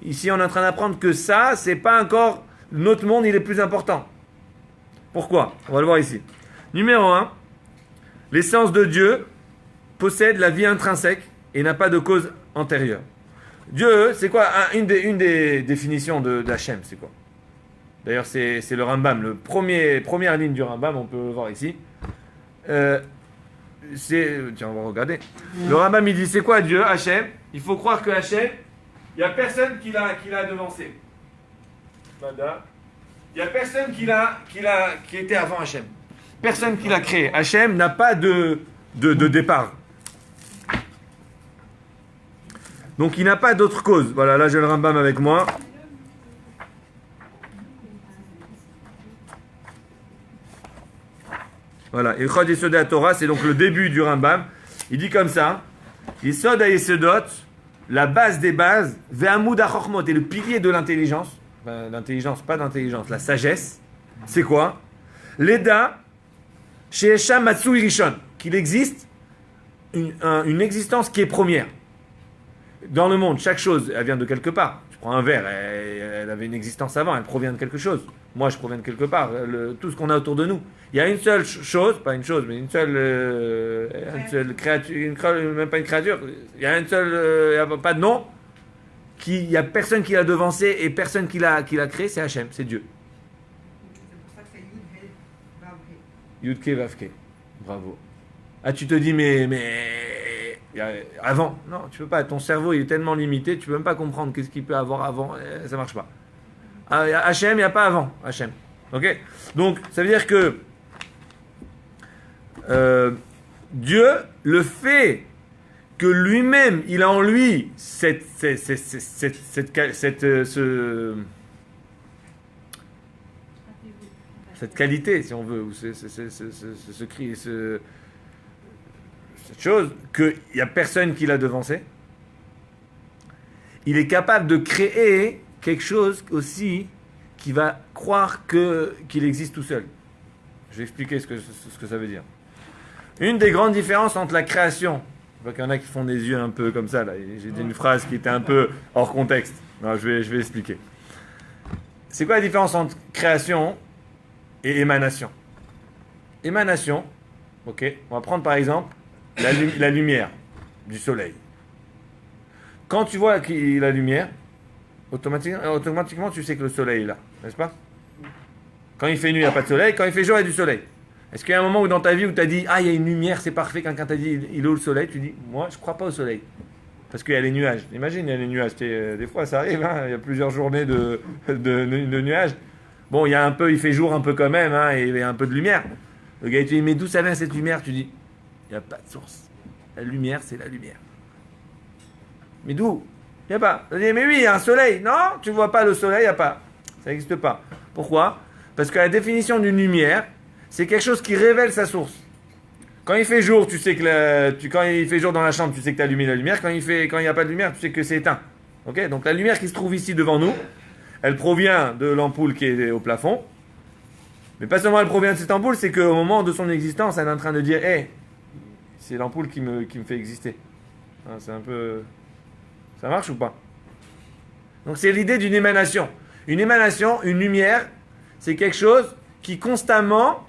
Ici, on est en train d'apprendre que ça, c'est pas encore... Notre monde, il est plus important. Pourquoi? On va le voir ici. Numéro 1, l'essence de Dieu possède la vie intrinsèque et n'a pas de cause antérieure. Dieu, c'est quoi? Une des définitions d'Hachem, c'est quoi? D'ailleurs, c'est le Rambam. Première ligne du Rambam, on peut le voir ici. Tiens, on va regarder. Le Rambam, il dit, c'est quoi Dieu, Hachem? Il faut croire que Hachem, il n'y a personne qui l'a devancé. Il n'y a personne qui était avant Hachem. Personne qui l'a créé. Hachem n'a pas de départ. Donc il n'a pas d'autre cause. Voilà, là j'ai le Rambam avec moi. Voilà, Ilchot Yesodei HaTorah, c'est donc le début du Rambam. Il dit comme ça, Yesod HaYesodot, la base des bases, Ve'amud HaChochmot, et le pilier de l'intelligence, l'intelligence, pas d'intelligence, la sagesse, c'est quoi? L'Eda, She'esha Matsui Rishon, qu'il existe une existence qui est première. Dans le monde, chaque chose, elle vient de quelque part. Tu prends un verre, elle avait une existence avant, elle provient de quelque chose. Moi, je proviens de quelque part. Tout ce qu'on a autour de nous. Il y a une seule chose, pas une chose, mais une seule créature, même pas une créature. Il y a une seule, il n'y a pas de nom. Il n'y a personne qui l'a devancé et personne qui l'a créé, c'est Hachem, c'est Dieu. C'est pour ça que c'est Yud-He, Vav-He. Yudke Vavke. Bravo. Ah, tu te dis, mais avant. Non, tu peux pas. Ton cerveau, il est tellement limité, tu peux même pas comprendre qu'est-ce qu'il peut avoir avant. Ça marche pas. Hachem, il n'y a pas avant. Hachem. Ok? Donc, ça veut dire que Dieu, le fait que lui-même, il a en lui cette qualité, si on veut, ou ce cri, cette chose, qu'il n'y a personne qui l'a devancé, il est capable de créer quelque chose aussi qui va croire qu'il existe tout seul. Je vais expliquer ce que ça veut dire. Une des grandes différences entre la création, je vois qu'il y en a qui font des yeux un peu comme ça, là. J'ai dit une phrase qui était un peu hors contexte. Non, je vais expliquer. C'est quoi la différence entre création et émanation? Émanation, ok, on va prendre par exemple la lumière du soleil. Quand tu vois la lumière, automatiquement tu sais que le soleil est là, n'est-ce pas? Quand il fait nuit, il n'y a pas de soleil. Quand il fait jour, il y a du soleil. Est-ce qu'il y a un moment où dans ta vie où tu as dit, ah, il y a une lumière, c'est parfait, quelqu'un t'a dit, il est où le soleil? Tu dis, moi, je ne crois pas au soleil. Parce qu'il y a les nuages. Imagine, il y a les nuages. Des fois, ça arrive, hein, il y a plusieurs journées de nuages. Bon, il fait jour un peu quand même, hein, et il y a un peu de lumière. Le gars, il te dit, mais d'où ça vient cette lumière? Tu dis, il n'y a pas de source. La lumière, c'est la lumière. Mais d'où? Il n'y a pas. Tu dis, mais oui, il y a un soleil. Non, tu ne vois pas le soleil, il n'y a pas. Ça n'existe pas. Pourquoi? Parce que la définition d'une lumière, c'est quelque chose qui révèle sa source. Quand il fait jour, tu sais que quand il fait jour dans la chambre, tu sais que tu as allumé la lumière. Quand il n'y a pas de lumière, tu sais que c'est éteint. Ok? Donc la lumière qui se trouve ici devant nous, elle provient de l'ampoule qui est au plafond. Mais pas seulement elle provient de cette ampoule, c'est qu'au moment de son existence, elle est en train de dire, hé, c'est l'ampoule qui me fait exister. Hein, c'est un peu... Ça marche ou pas? Donc c'est l'idée d'une émanation. Une émanation, une lumière, c'est quelque chose qui constamment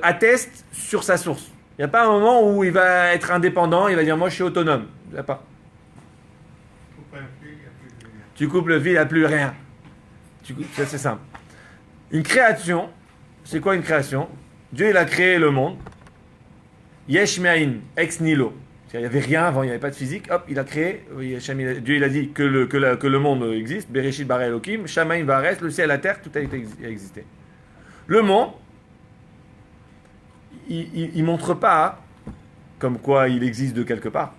atteste sur sa source. Il n'y a pas un moment où il va être indépendant, il va dire moi je suis autonome. Il n'y a pas. Coupe un fil, il n'y a plus de lumière. Tu coupes le fil, il n'y a plus rien. Ça c'est simple. Une création, c'est quoi une création? Dieu il a créé le monde. Yesh me'ain, ex nihilo. Il n'y avait rien avant, il n'y avait pas de physique. Hop, il a créé. Dieu il a dit que le monde existe. Bereshit bara Elohim, Shamaim va'aretz, le ciel, la terre, tout a existé. Le monde, il ne montre pas comme quoi il existe de quelque part.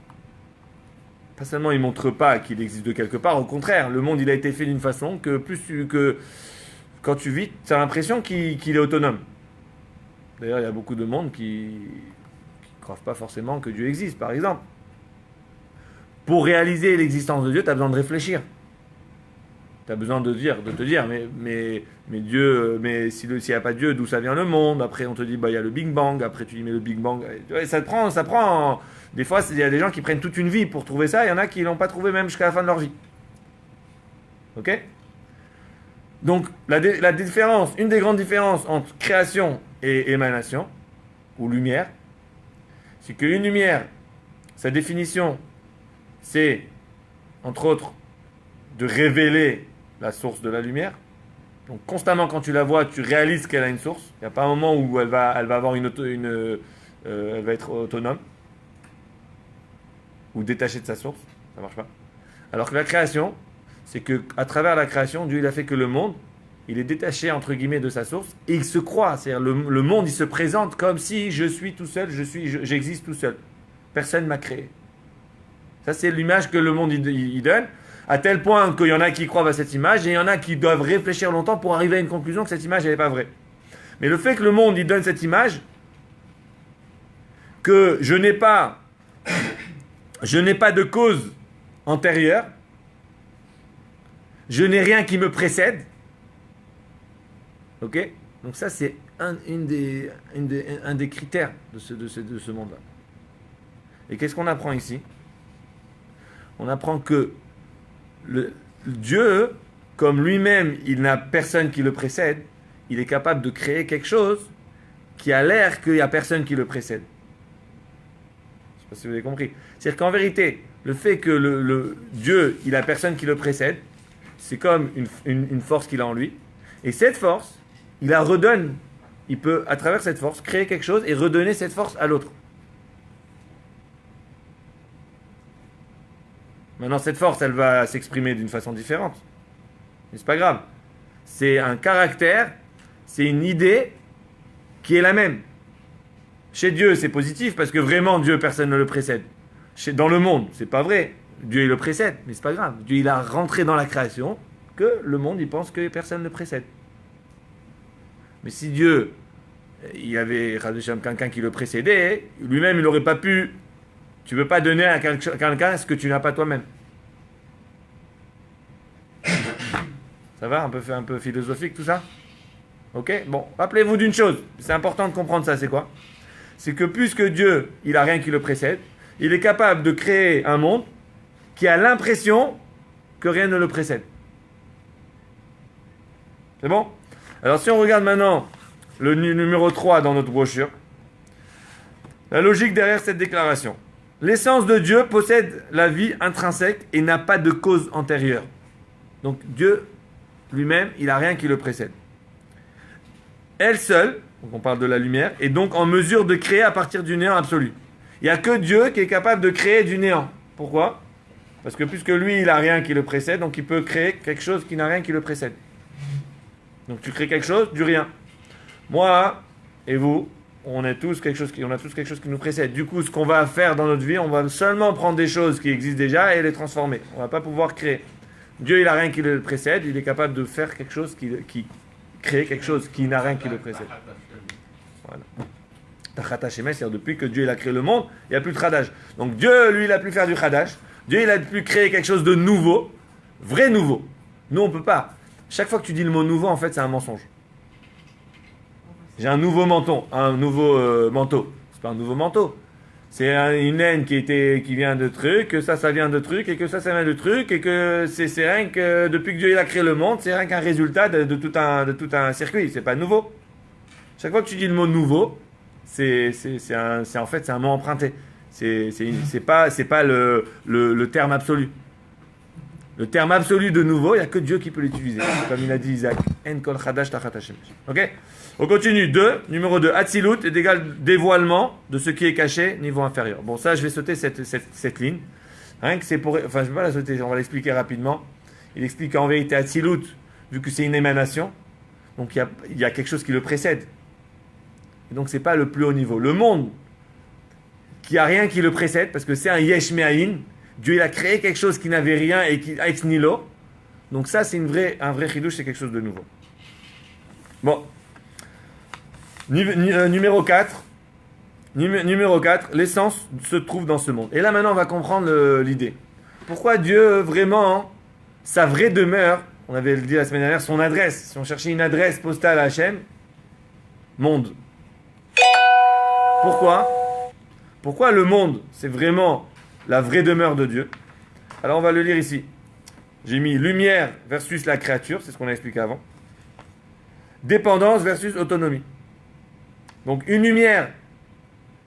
Pas seulement il ne montre pas qu'il existe de quelque part, au contraire, le monde il a été fait d'une façon que quand tu vis, tu as l'impression qu'il est autonome. D'ailleurs, il y a beaucoup de monde qui ne croient pas forcément que Dieu existe, par exemple. Pour réaliser l'existence de Dieu, tu as besoin de réfléchir. Tu as besoin de te dire, mais Dieu, mais s'il n'y a pas Dieu, d'où ça vient le monde? Après, on te dit, bah, il y a le Big Bang. Après, tu dis, mais le Big Bang, ça prend. Des fois, il y a des gens qui prennent toute une vie pour trouver ça. Il y en a qui ne l'ont pas trouvé même jusqu'à la fin de leur vie. Ok? Donc, la différence, une des grandes différences entre création et émanation, ou lumière, c'est qu'une lumière, sa définition, c'est, entre autres, de révéler la source de la lumière. Donc constamment quand tu la vois, tu réalises qu'elle a une source. Il n'y a pas un moment où elle va avoir elle va être autonome ou détachée de sa source. Ça marche pas. Alors que la création, c'est que à travers la création, Dieu il a fait que le monde, il est détaché entre guillemets de sa source et il se croit. C'est-à-dire le monde, il se présente comme si je suis tout seul, j'existe tout seul. Personne m'a créé. Ça c'est l'image que le monde il donne. À tel point qu'il y en a qui croient à cette image et il y en a qui doivent réfléchir longtemps pour arriver à une conclusion que cette image n'est pas vraie. Mais le fait que le monde il donne cette image, que je n'ai pas de cause antérieure, je n'ai rien qui me précède, ok? Donc ça c'est un des critères de ce monde-là. Et qu'est-ce qu'on apprend ici? On apprend que Dieu, comme lui-même, il n'a personne qui le précède, il est capable de créer quelque chose qui a l'air qu'il n'y a personne qui le précède. Je ne sais pas si vous avez compris. C'est-à-dire qu'en vérité, le fait que le Dieu, il n'a personne qui le précède, c'est comme une force qu'il a en lui. Et cette force, il la redonne. Il peut, à travers cette force, créer quelque chose et redonner cette force à l'autre. Maintenant, cette force, elle va s'exprimer d'une façon différente. Mais c'est pas grave. C'est un caractère, c'est une idée qui est la même. Chez Dieu, c'est positif parce que vraiment, Dieu, personne ne le précède. Dans le monde, c'est pas vrai. Dieu, il le précède, mais c'est pas grave. Dieu, il a rentré dans la création que le monde, il pense que personne ne le précède. Mais si Dieu, il y avait quelqu'un qui le précédait, lui-même, il n'aurait pas pu. Tu ne peux pas donner à quelqu'un ce que tu n'as pas toi-même. Ça va, un peu philosophique tout ça? Ok? Bon, rappelez-vous d'une chose, c'est important de comprendre ça, c'est quoi? C'est que puisque Dieu, il n'a rien qui le précède, il est capable de créer un monde qui a l'impression que rien ne le précède. C'est bon? Alors si on regarde maintenant le numéro 3 dans notre brochure, la logique derrière cette déclaration. L'essence de Dieu possède la vie intrinsèque et n'a pas de cause antérieure. Donc Dieu lui-même, il n'a rien qui le précède. Elle seule, donc on parle de la lumière, est donc en mesure de créer à partir du néant absolu. Il n'y a que Dieu qui est capable de créer du néant. Pourquoi? Parce que puisque lui, il n'a rien qui le précède, donc il peut créer quelque chose qui n'a rien qui le précède. Donc tu crées quelque chose du rien. Moi et vous, on a tous quelque chose qui nous précède. Du coup, ce qu'on va faire dans notre vie, on va seulement prendre des choses qui existent déjà et les transformer. On ne va pas pouvoir créer. Dieu, il n'a rien qui le précède. Il est capable de faire quelque chose qui crée quelque chose qui n'a rien qui le précède. Voilà. Tachat Hashemesh, c'est-à-dire depuis que Dieu il a créé le monde, il n'y a plus de Chadash. Donc Dieu, lui, il a pu faire du Chadash. Dieu, il a pu créer quelque chose de nouveau, vrai nouveau. Nous, on ne peut pas. Chaque fois que tu dis le mot nouveau, en fait, c'est un mensonge. J'ai un nouveau manteau, manteau. C'est pas un nouveau manteau. C'est une laine qui vient de truc, que ça vient de truc, et que ça vient de truc, et que c'est rien que depuis que Dieu il a créé le monde, c'est rien qu'un résultat de tout un circuit. C'est pas nouveau. Chaque fois que tu dis le mot nouveau, c'est en fait c'est un mot emprunté. C'est pas le terme absolu. Le terme absolu de nouveau, il n'y a que Dieu qui peut l'utiliser. Comme il a dit Isaac. En kol chadash tachat Hashemesh. Ok? On continue. Numéro 2. Atzilut est égal dévoilement de ce qui est caché, niveau inférieur. Bon, ça, je vais sauter cette ligne. Rien que c'est pour. Enfin, je ne vais pas la sauter, on va l'expliquer rapidement. Il explique qu'en vérité, Atzilut, vu que c'est une émanation, donc il y a quelque chose qui le précède. Et donc, ce n'est pas le plus haut niveau. Le monde, qui a rien qui le précède, parce que c'est un yesh me'ayin. Dieu il a créé quelque chose qui n'avait rien et qui ex nihilo. Donc ça c'est un vrai chidouche, c'est quelque chose de nouveau. Bon. Numéro 4. Numéro 4, l'essence se trouve dans ce monde. Et là maintenant on va comprendre l'idée. Pourquoi Dieu vraiment, sa vraie demeure, on avait dit la semaine dernière, son adresse, si on cherchait une adresse postale à Hachem, monde. Pourquoi le monde, c'est vraiment la vraie demeure de Dieu? Alors on va le lire ici. J'ai mis lumière versus la créature, c'est ce qu'on a expliqué avant. Dépendance versus autonomie. Donc une lumière,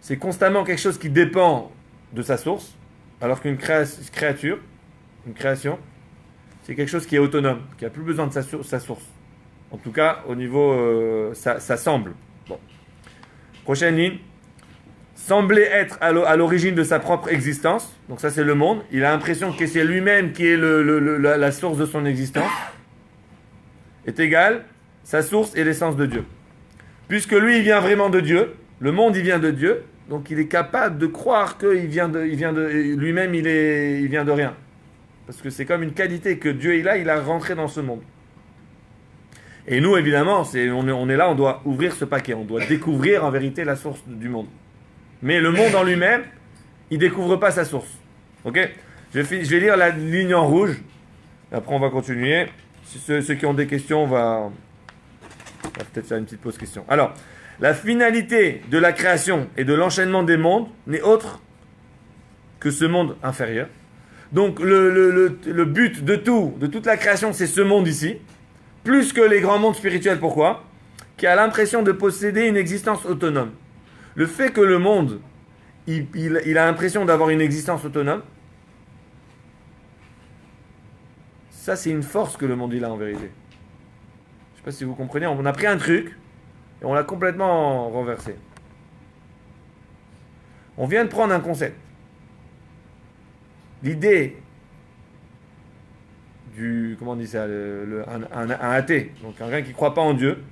c'est constamment quelque chose qui dépend de sa source, alors qu'une créature, une création, c'est quelque chose qui est autonome, qui n'a plus besoin de sa source. En tout cas, au niveau, ça semble. Bon. Prochaine ligne. Semblait être à l'origine de sa propre existence, donc ça c'est le monde, il a l'impression que c'est lui-même qui est la source de son existence, est égal, sa source est l'essence de Dieu. Puisque lui il vient vraiment de Dieu, le monde il vient de Dieu, donc il est capable de croire qu'il vient de lui-même il vient de rien. Parce que c'est comme une qualité que Dieu il a rentré dans ce monde. Et nous évidemment, on est là, on doit ouvrir ce paquet, on doit découvrir en vérité la source du monde. Mais le monde en lui-même, il ne découvre pas sa source. Ok? Je vais lire la ligne en rouge. Après, on va continuer. Si ceux qui ont des questions, on va peut-être faire une petite pause question. Alors, la finalité de la création et de l'enchaînement des mondes n'est autre que ce monde inférieur. Donc, le but de toute la création, c'est ce monde ici. Plus que les grands mondes spirituels. Pourquoi? Qui a l'impression de posséder une existence autonome. Le fait que le monde, il a l'impression d'avoir une existence autonome, ça c'est une force que le monde il a en vérité. Je ne sais pas si vous comprenez, on a pris un truc et on l'a complètement renversé. On vient de prendre un concept. L'idée comment on dit ça, un athée, donc quelqu'un qui ne croit pas en Dieu,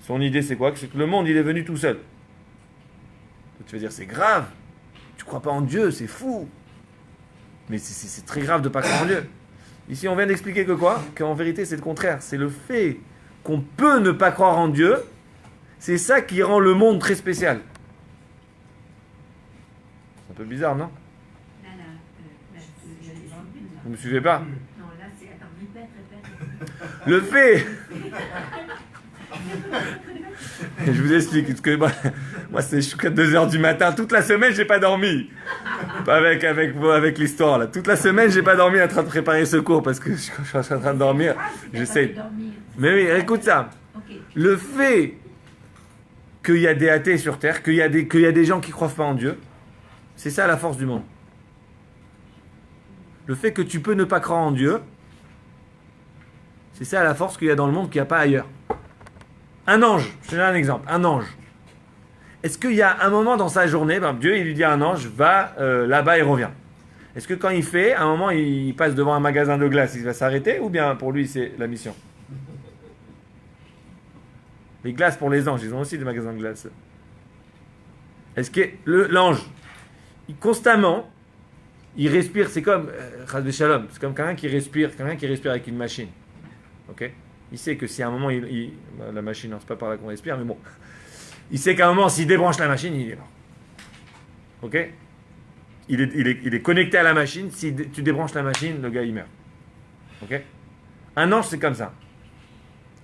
son idée c'est quoi? C'est que le monde il est venu tout seul. Tu vas dire, c'est grave. Tu crois pas en Dieu, c'est fou. Mais c'est très grave de ne pas croire en Dieu. Ici, on vient d'expliquer que quoi? Qu'en vérité, c'est le contraire. C'est le fait qu'on peut ne pas croire en Dieu. C'est ça qui rend le monde très spécial. C'est un peu bizarre, non? Vous ne me suivez pas? Non, là, c'est... Attends, répète. Le fait... Je vous explique, parce que moi c'est jusqu'à 2h du matin, toute la semaine j'ai pas dormi. Pas avec l'histoire là. Toute la semaine j'ai pas dormi en train de préparer ce cours parce que je suis en train de dormir. J'essaie. Mais oui, écoute ça. Okay. Le fait qu'il y a des athées sur terre, qu'il y a des gens qui croient pas en Dieu, c'est ça la force du monde. Le fait que tu peux ne pas croire en Dieu, c'est ça la force qu'il y a dans le monde qu'il n'y a pas ailleurs. Un ange, je te donne un exemple, un ange. Est-ce qu'il y a un moment dans sa journée, Dieu il lui dit à un ange, va là-bas et reviens. Est-ce que quand il fait, à un moment il passe devant un magasin de glace, il va s'arrêter ou bien pour lui c'est la mission? Les glaces pour les anges, ils ont aussi des magasins de glace. Est-ce que l'ange, constamment, il respire, c'est comme, Shalom, c'est comme quelqu'un qui respire avec une machine. Ok? Il sait que si à un moment, la machine, non, c'est pas par là qu'on respire, mais bon. il sait qu'à un moment, s'il débranche la machine, il est mort. Ok? Il est connecté à la machine. Si tu débranches la machine, le gars, il meurt. Ok? Un ange, c'est comme ça.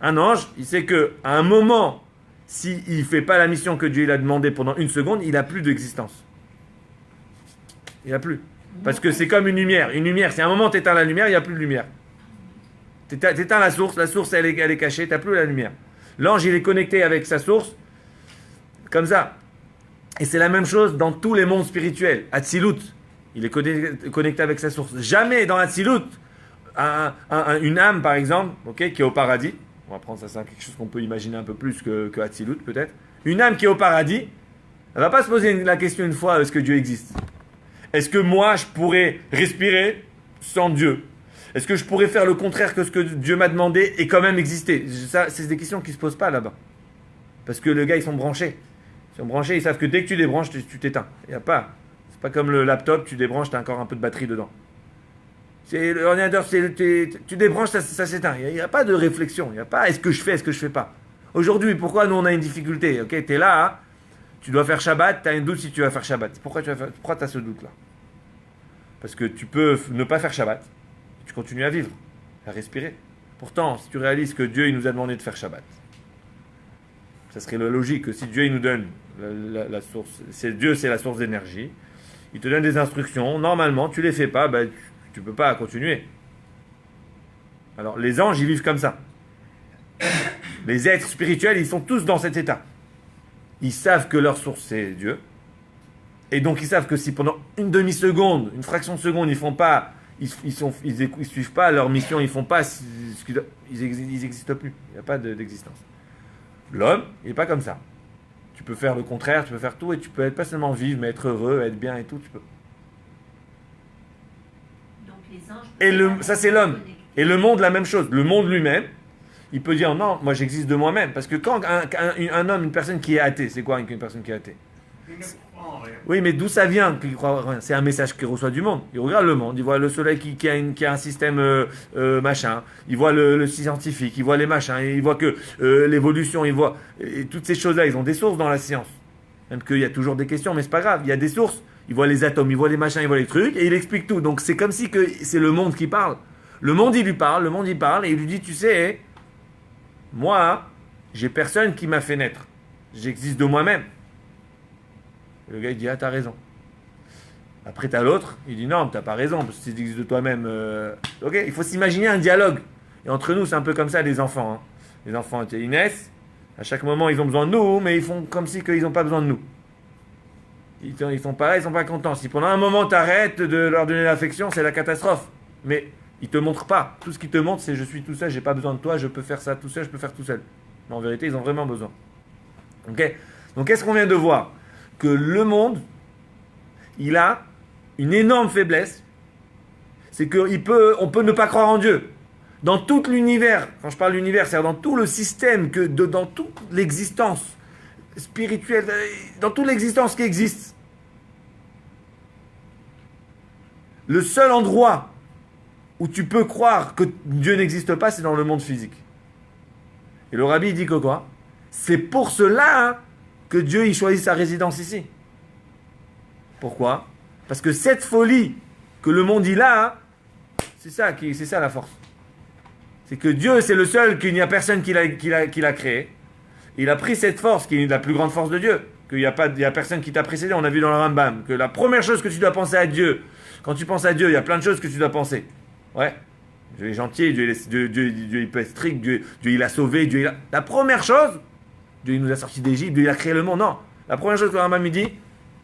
Un ange, il sait qu'à un moment, s'il ne fait pas la mission que Dieu il a demandé pendant une seconde, il n'a plus d'existence. Il n'y a plus. Parce que c'est comme une lumière. Une lumière, si à un moment tu éteins la lumière, il n'y a plus de lumière. Tu éteins la source elle est cachée, tu n'as plus la lumière. L'ange, il est connecté avec sa source, comme ça. Et c'est la même chose dans tous les mondes spirituels. Hatzilut, il est connecté avec sa source. Jamais dans Hatzilut, une âme, par exemple, okay, qui est au paradis, on va prendre ça, c'est quelque chose qu'on peut imaginer un peu plus que Hatzilut, peut-être. Une âme qui est au paradis, elle ne va pas se poser la question une fois, est-ce que Dieu existe? Est-ce que moi, je pourrais respirer sans Dieu? Est-ce que je pourrais faire le contraire que ce que Dieu m'a demandé et quand même exister? Ça, c'est des questions qui ne se posent pas là-bas. Parce que les gars, ils sont branchés. Ils sont branchés, ils savent que dès que tu débranches, tu t'éteins. Il n'y a pas. C'est pas comme le laptop, tu débranches, tu as encore un peu de batterie dedans. C'est l'ordinateur, tu débranches, ça s'éteint. Il n'y a pas de réflexion. Il n'y a pas est-ce que je fais, est-ce que je fais pas. Aujourd'hui, pourquoi nous on a une difficulté? Ok, tu es là, hein, tu dois faire Shabbat, tu as un doute si tu vas faire Shabbat. Pourquoi tu as ce doute-là? Parce que tu peux ne pas faire Shabbat. Tu continues à vivre, à respirer. Pourtant, si tu réalises que Dieu il nous a demandé de faire Shabbat, ça serait la logique que si Dieu il nous donne la source, Dieu c'est la source d'énergie, il te donne des instructions, normalement tu les fais pas, ben, tu ne peux pas continuer. Alors les anges ils vivent comme ça. Les êtres spirituels ils sont tous dans cet état. Ils savent que leur source c'est Dieu, et donc ils savent que si pendant une demi-seconde, une fraction de seconde ils font pas ils suivent pas leur mission, ils font pas ils existent plus. Il n'y a pas d'existence. L'homme, il n'est pas comme ça. Tu peux faire le contraire, tu peux faire tout et tu peux être pas seulement vivre, mais être heureux, être bien et tout. Tu peux. Donc les anges. Ça c'est l'homme. Et le monde la même chose. Le monde lui-même, il peut dire non, moi j'existe de moi-même. Parce que quand un homme, une personne qui est athée, c'est quoi une personne qui est athée? Oui, mais d'où ça vient qu'il croit rien? C'est un message qu'il reçoit du monde. Il regarde le monde, il voit le soleil qui a un système machin, il voit le scientifique, il voit les machins, il voit que l'évolution, il voit et toutes ces choses-là, ils ont des sources dans la science. Même qu'il y a toujours des questions, mais c'est pas grave, il y a des sources. Il voit les atomes, il voit les machins, il voit les trucs, et il explique tout. Donc c'est comme si que c'est le monde qui parle. Le monde il lui parle, le monde il parle, et il lui dit, tu sais, moi, j'ai personne qui m'a fait naître. J'existe de moi-même. Le gars il dit, ah t'as raison. Après t'as l'autre, il dit non, t'as pas raison, parce que si tu existes de toi-même. Ok, il faut s'imaginer un dialogue. Et entre nous, c'est un peu comme ça les enfants. Hein. Les enfants, ils naissent, à chaque moment ils ont besoin de nous, mais ils font comme si qu'ils n'ont pas besoin de nous. Ils sont pareils, ils sont pas contents. Si pendant un moment t'arrêtes de leur donner l'affection, c'est la catastrophe. Mais ils te montrent pas. Tout ce qu'ils te montrent, c'est je suis tout seul, j'ai pas besoin de toi, je peux faire ça tout seul, je peux faire tout seul. Mais en vérité, ils ont vraiment besoin. Ok. Donc qu'est-ce qu'on vient de voir? Que le monde, il a une énorme faiblesse, c'est qu'on peut ne pas croire en Dieu. Dans tout l'univers, quand je parle d'univers, c'est-à-dire dans tout le système, dans toute l'existence spirituelle, dans toute l'existence qui existe, le seul endroit où tu peux croire que Dieu n'existe pas, c'est dans le monde physique. Et le rabbi dit que quoi? C'est pour cela, hein, que Dieu il choisit sa résidence ici. Pourquoi? Parce que cette folie que le monde il a, c'est ça la force. C'est que Dieu c'est le seul, qu'il n'y a personne qui l'a créé. Il a pris cette force qui est la plus grande force de Dieu. Qu'il n'y a personne qui t'a précédé. On a vu dans le Rambam que la première chose que tu dois penser à Dieu, quand tu penses à Dieu, il y a plein de choses que tu dois penser. Ouais. Dieu est gentil, Dieu il peut être strict, Dieu il a sauvé, La première chose, Dieu il nous a sortis d'Égypte, Dieu il a créé le monde. Non. La première chose que le Rambam dit,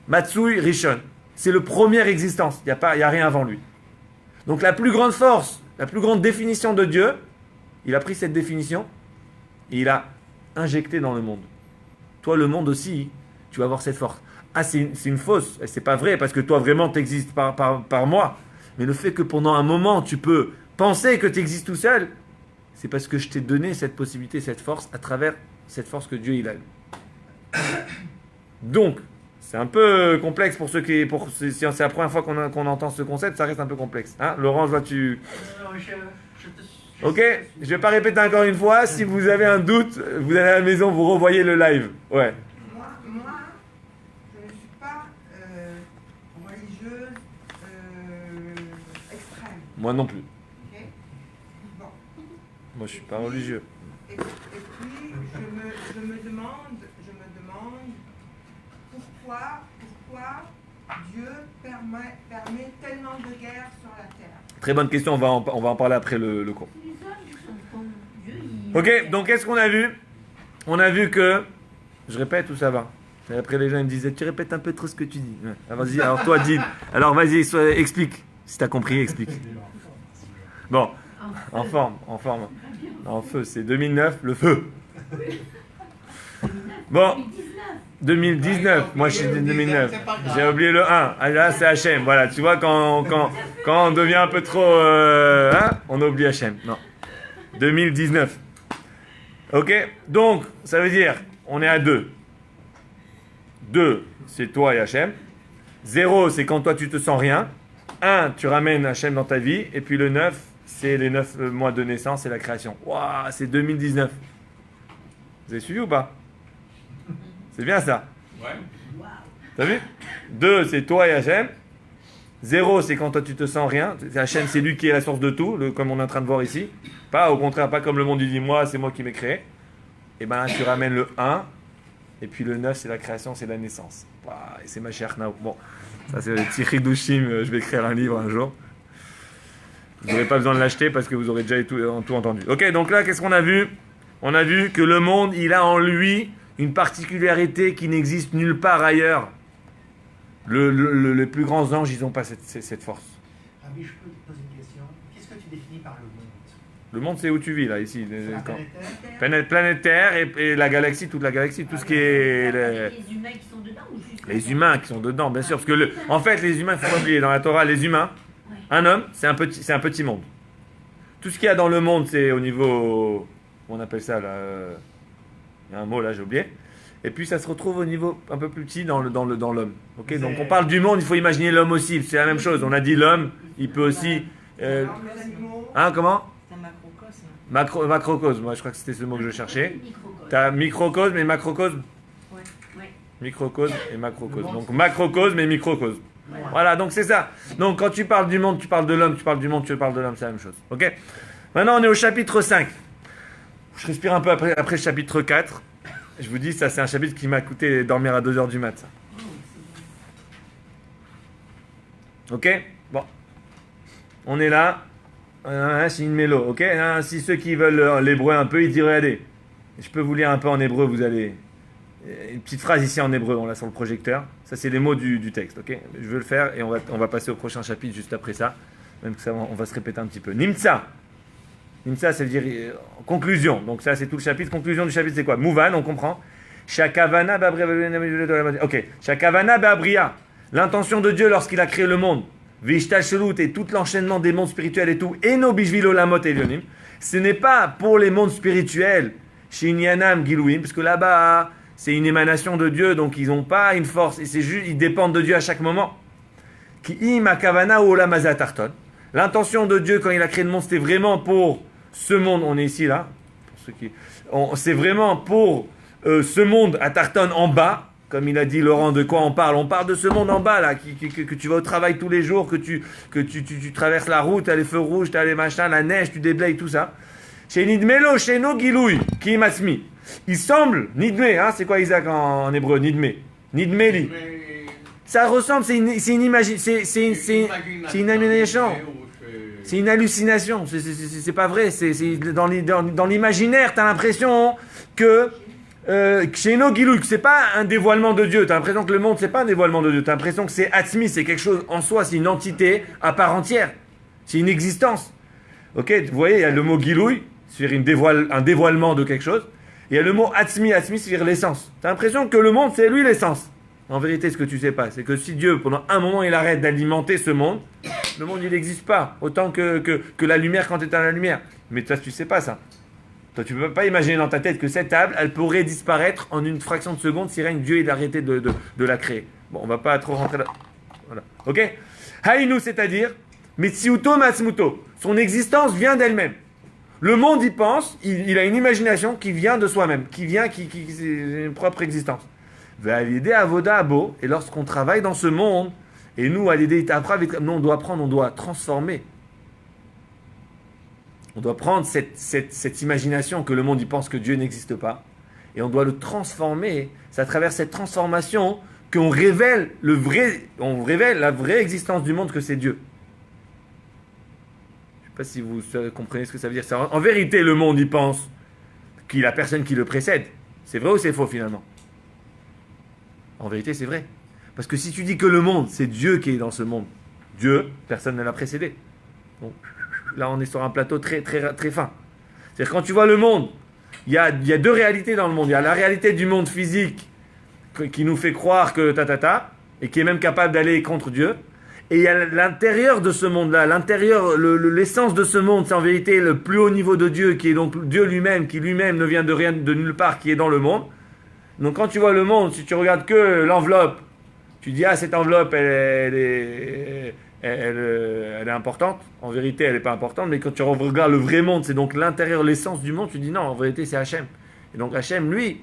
Matsui Rishon. C'est le première existence. Il n'y a rien avant lui. Donc la plus grande force, la plus grande définition de Dieu, il a pris cette définition et il a injecté dans le monde. Toi, le monde aussi, tu vas avoir cette force. Ah, c'est une fausse. C'est pas vrai parce que toi, vraiment, tu existes par moi. Mais le fait que pendant un moment, tu peux penser que tu existes tout seul, c'est parce que je t'ai donné cette possibilité, cette force, à travers cette force que Dieu il a. Donc, c'est un peu complexe pour ceux qui... si c'est la première fois qu'on entend ce concept, ça reste un peu complexe. Hein Laurent, je vois que tu... Ok, je vais pas répéter encore une fois. Si vous avez un doute, vous allez à la maison, vous revoyez le live. Ouais. Moi non plus. Ok. Bon. Moi, je suis pas religieux. Et puis, je me demande pourquoi Dieu permet tellement de guerres sur la terre. Très bonne question, on va en parler après le cours. Les hommes, ils sont bons. Dieu, il... Ok, donc qu'est-ce qu'on a vu? On a vu que... Je répète ou ça va? Et après les gens ils me disaient, tu répètes un peu trop ce que tu dis. Ouais. Ah, vas-y, alors toi dis. Alors vas-y, explique. Si t'as compris, explique. Bon, en forme. En feu, c'est 2009, le feu. Bon, 2019, moi je suis de 2009. J'ai oublié le 1. Ah, là c'est Hachem. Voilà, tu vois, quand on devient un peu trop... on oublie Hachem. Non. 2019. Ok? Donc, ça veut dire, on est à 2. 2, c'est toi et Hachem. 0, c'est quand toi tu te sens rien. 1, tu ramènes Hachem dans ta vie. Et puis le 9, c'est les 9 mois de naissance et la création. Waouh, c'est 2019. Vous avez suivi ou pas? C'est bien ça. Ouais. T'as vu? 2, c'est toi et Hachem. 0, c'est quand toi tu te sens rien. Hachem, c'est lui qui est la source de tout, comme on est en train de voir ici. Pas au contraire, pas comme le monde il dit moi, c'est moi qui m'ai créé. Et ben tu ramènes le 1. Et puis le 9, c'est la création, c'est la naissance. Waouh, et c'est ma chère Nao. Bon, ça c'est le petit Hidushim, je vais écrire un livre un jour. Vous n'aurez pas besoin de l'acheter parce que vous aurez déjà tout entendu. Ok, donc là, qu'est-ce qu'on a vu? On a vu que le monde, il a en lui une particularité qui n'existe nulle part ailleurs. Les plus grands anges, ils n'ont pas cette force. Ah oui, je peux te poser une question. Qu'est-ce que tu définis par le monde? Le monde, c'est où tu vis, là, ici. C'est la planète Terre? Planète Terre et la galaxie, toute la galaxie, tout ce qui est... Les humains qui sont dedans ou juste Les humains qui sont dedans, bien sûr. Parce que, en fait, les humains, il faut pas oublier, dans la Torah, les humains, un homme, c'est un petit monde. Tout ce qu'il y a dans le monde, c'est au niveau... Comment on appelle ça, là il y a un mot, là, j'ai oublié. Et puis, ça se retrouve au niveau un peu plus petit dans l'homme. Ok, donc, on parle du monde, il faut imaginer l'homme aussi. C'est la même chose. On a dit l'homme, il peut aussi... Alors, les animaux, Hein, comment? C'est un macrocosme. Macrocosme, moi je crois que c'était ce mot que je cherchais. microcosme. T'as microcosme et macrocosme. Ouais. Microcosme et macrocosme. Donc macrocosme et microcosme. Voilà, donc c'est ça. Donc quand tu parles du monde, tu parles de l'homme, tu parles du monde, tu parles de l'homme, c'est la même chose. Ok? Maintenant on est au chapitre 5. Je respire un peu après le chapitre 4. Je vous dis, ça c'est un chapitre qui m'a coûté dormir à 2h du mat. Ça. Ok? Bon. On est là. C'est une mélo, ok? Si ceux qui veulent l'hébreu un peu, ils disent regardez, je peux vous lire un peu en hébreu, vous allez... Une petite phrase ici en hébreu, on l'a sur le projecteur. Ça, c'est les mots du texte, ok? Je veux le faire et on va passer au prochain chapitre juste après ça. Même que ça, on va se répéter un petit peu. Nimtza. Nimtza, ça veut dire conclusion. Donc ça, c'est tout le chapitre. Conclusion du chapitre, c'est quoi? Mouvan, on comprend. Shakavana babria. Ok. Shakavana babria. L'intention de Dieu lorsqu'il a créé le monde. Vishtashelut et tout l'enchaînement des mondes spirituels et tout. Eno bishvil olamot elyonim. Ce n'est pas pour les mondes spirituels. Shinyanam giluim. Parce que là-bas, c'est une émanation de Dieu. Donc ils n'ont pas une force. Et c'est juste, ils dépendent de Dieu à chaque moment. Ki im akavana olam azatarton. L'intention de Dieu quand il a créé le monde, c'était vraiment pour ce monde. On est ici là. C'est vraiment pour ce monde à Tarton en bas. Comme il a dit Laurent, de quoi on parle? On parle de ce monde en bas là, que tu vas au travail tous les jours, que tu traverses la route, t'as les feux rouges, t'as les machins, la neige, tu déblayes, tout ça. Chez Nidmelo, chez No Giloui, qui masmi. Il semble, Nidme, hein, c'est quoi Isaac en hébreu? Nidme. Nidmeli. Ça ressemble, c'est une imagination. C'est une imagination. C'est une hallucination. C'est pas vrai. C'est dans l'imaginaire, t'as l'impression que chez No Giloui, c'est pas un dévoilement de Dieu. T'as l'impression que le monde, c'est pas un dévoilement de Dieu. T'as l'impression que c'est Atzmi, c'est quelque chose en soi, c'est une entité à part entière. C'est une existence. Ok, vous voyez, il y a le mot Giloui, c'est-à-dire un dévoilement de quelque chose. Et il y a le mot Atzmi, c'est-à-dire l'essence. T'as l'impression que le monde, c'est lui l'essence. En vérité, ce que tu sais pas, c'est que si Dieu, pendant un moment, il arrête d'alimenter ce monde, le monde, il n'existe pas. Autant que la lumière quand tu es dans la lumière. Mais toi, tu sais pas ça. Toi, tu ne peux pas imaginer dans ta tête que cette table, elle pourrait disparaître en une fraction de seconde si rien que Dieu il arrêtait de la créer. Bon, on va pas trop rentrer là. Voilà. Ok? Haïnou, c'est-à-dire, Metsiuto Matsmuto. Son existence vient d'elle-même. Le monde y pense, il a une imagination qui vient de soi-même, qui c'est une propre existence. Validé Avoda Abo, et lorsqu'on travaille dans ce monde, et nous, à l'idée, nous on doit apprendre, on doit transformer. On doit prendre cette imagination que le monde y pense que Dieu n'existe pas, et on doit le transformer. C'est à travers cette transformation qu'on révèle on révèle la vraie existence du monde, que c'est Dieu. Je ne sais pas si vous comprenez ce que ça veut dire. En vérité, le monde y pense qu'il a personne qui le précède. C'est vrai ou c'est faux finalement? En vérité, c'est vrai. Parce que si tu dis que le monde, c'est Dieu qui est dans ce monde, Dieu, personne ne l'a précédé. Donc, là, on est sur un plateau très, très, très fin. C'est-à-dire, quand tu vois le monde, il y a deux réalités dans le monde. Il y a la réalité du monde physique qui nous fait croire que et qui est même capable d'aller contre Dieu. Et il y a l'intérieur de ce monde-là, l'essence de ce monde, c'est en vérité le plus haut niveau de Dieu, qui est donc Dieu lui-même, qui lui-même ne vient de rien, de nulle part, qui est dans le monde. Donc quand tu vois le monde, si tu regardes que l'enveloppe, tu dis, cette enveloppe, elle est importante. En vérité, elle n'est pas importante, mais quand tu regardes le vrai monde, c'est donc l'intérieur, l'essence du monde, tu dis non, en vérité, c'est Hachem. Et donc Hachem, lui,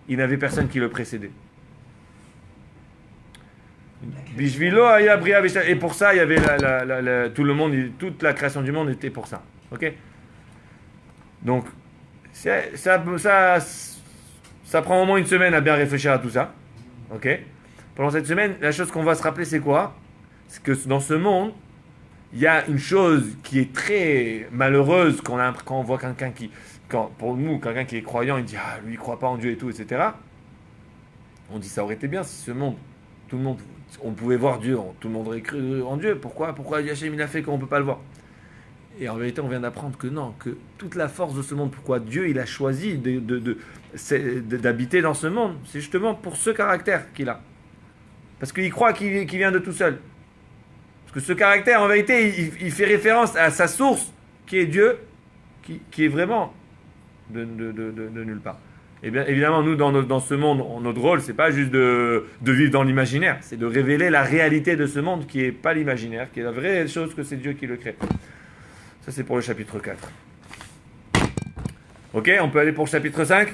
il n'avait personne qui le précédait. Et pour ça, il y avait tout le monde, toute la création du monde était pour ça. Ok? Donc, ça prend au moins une semaine à bien réfléchir à tout ça. Ok? Pendant cette semaine, la chose qu'on va se rappeler, c'est quoi? C'est que dans ce monde, il y a une chose qui est très malheureuse quand on voit quelqu'un pour nous, quelqu'un qui est croyant, il dit lui il croit pas en Dieu et tout, etc. On dit ça aurait été bien si ce monde, tout le monde, on pouvait voir Dieu, tout le monde aurait cru en Dieu. Pourquoi Hachem il a fait qu'on peut pas le voir? Et en vérité, on vient d'apprendre que non, que toute la force de ce monde, pourquoi Dieu il a choisi d'habiter dans ce monde, c'est justement pour ce caractère qu'il a. Parce qu'il croit qu'il vient de tout seul. Parce que ce caractère, en vérité, il fait référence à sa source, qui est Dieu, qui est vraiment de nulle part. Et bien évidemment, nous, dans ce monde, notre rôle, c'est pas juste de vivre dans l'imaginaire, c'est de révéler la réalité de ce monde qui n'est pas l'imaginaire, qui est la vraie chose que c'est Dieu qui le crée. Ça, c'est pour le chapitre 4. Ok, on peut aller pour le chapitre 5.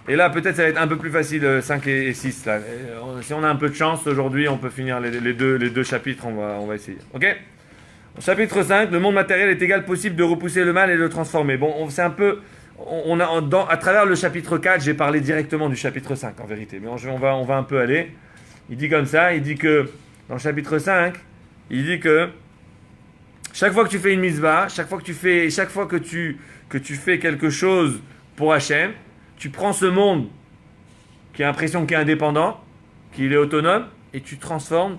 Et là, peut-être, ça va être un peu plus facile, 5 et 6. Là. Si on a un peu de chance, aujourd'hui, on peut finir les deux chapitres, on va essayer. Ok? Chapitre 5, le monde matériel est égal possible de repousser le mal et de le transformer. Bon, c'est un peu... à travers le chapitre 4, j'ai parlé directement du chapitre 5, en vérité. Mais on va un peu aller. Il dit comme ça, il dit que, dans le chapitre 5, il dit que chaque fois que tu fais une mitzvah, chaque fois que tu fais quelque chose pour Hachem, tu prends ce monde qui a l'impression qu'il est indépendant, qu'il est autonome, et tu transformes,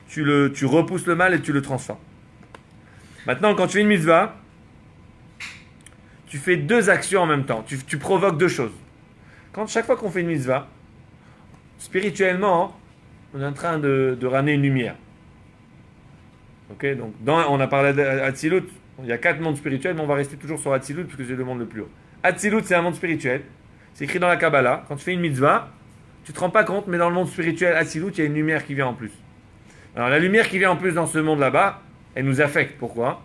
tu repousses le mal et tu le transformes. Maintenant, quand tu fais une mitzvah, tu fais deux actions en même temps. Tu provoques deux choses. Chaque fois qu'on fait une mitzvah, spirituellement, on est en train de ramener une lumière. Ok, donc on a parlé d'Atzilut. Il y a 4 mondes spirituels, mais on va rester toujours sur Atzilut parce que c'est le monde le plus haut. Atzilut, c'est un monde spirituel. C'est écrit dans la Kabbalah. Quand tu fais une mitzvah, tu ne te rends pas compte, mais dans le monde spirituel, Atzilut, il y a une lumière qui vient en plus. Alors la lumière qui vient en plus dans ce monde là-bas, elle nous affecte. Pourquoi?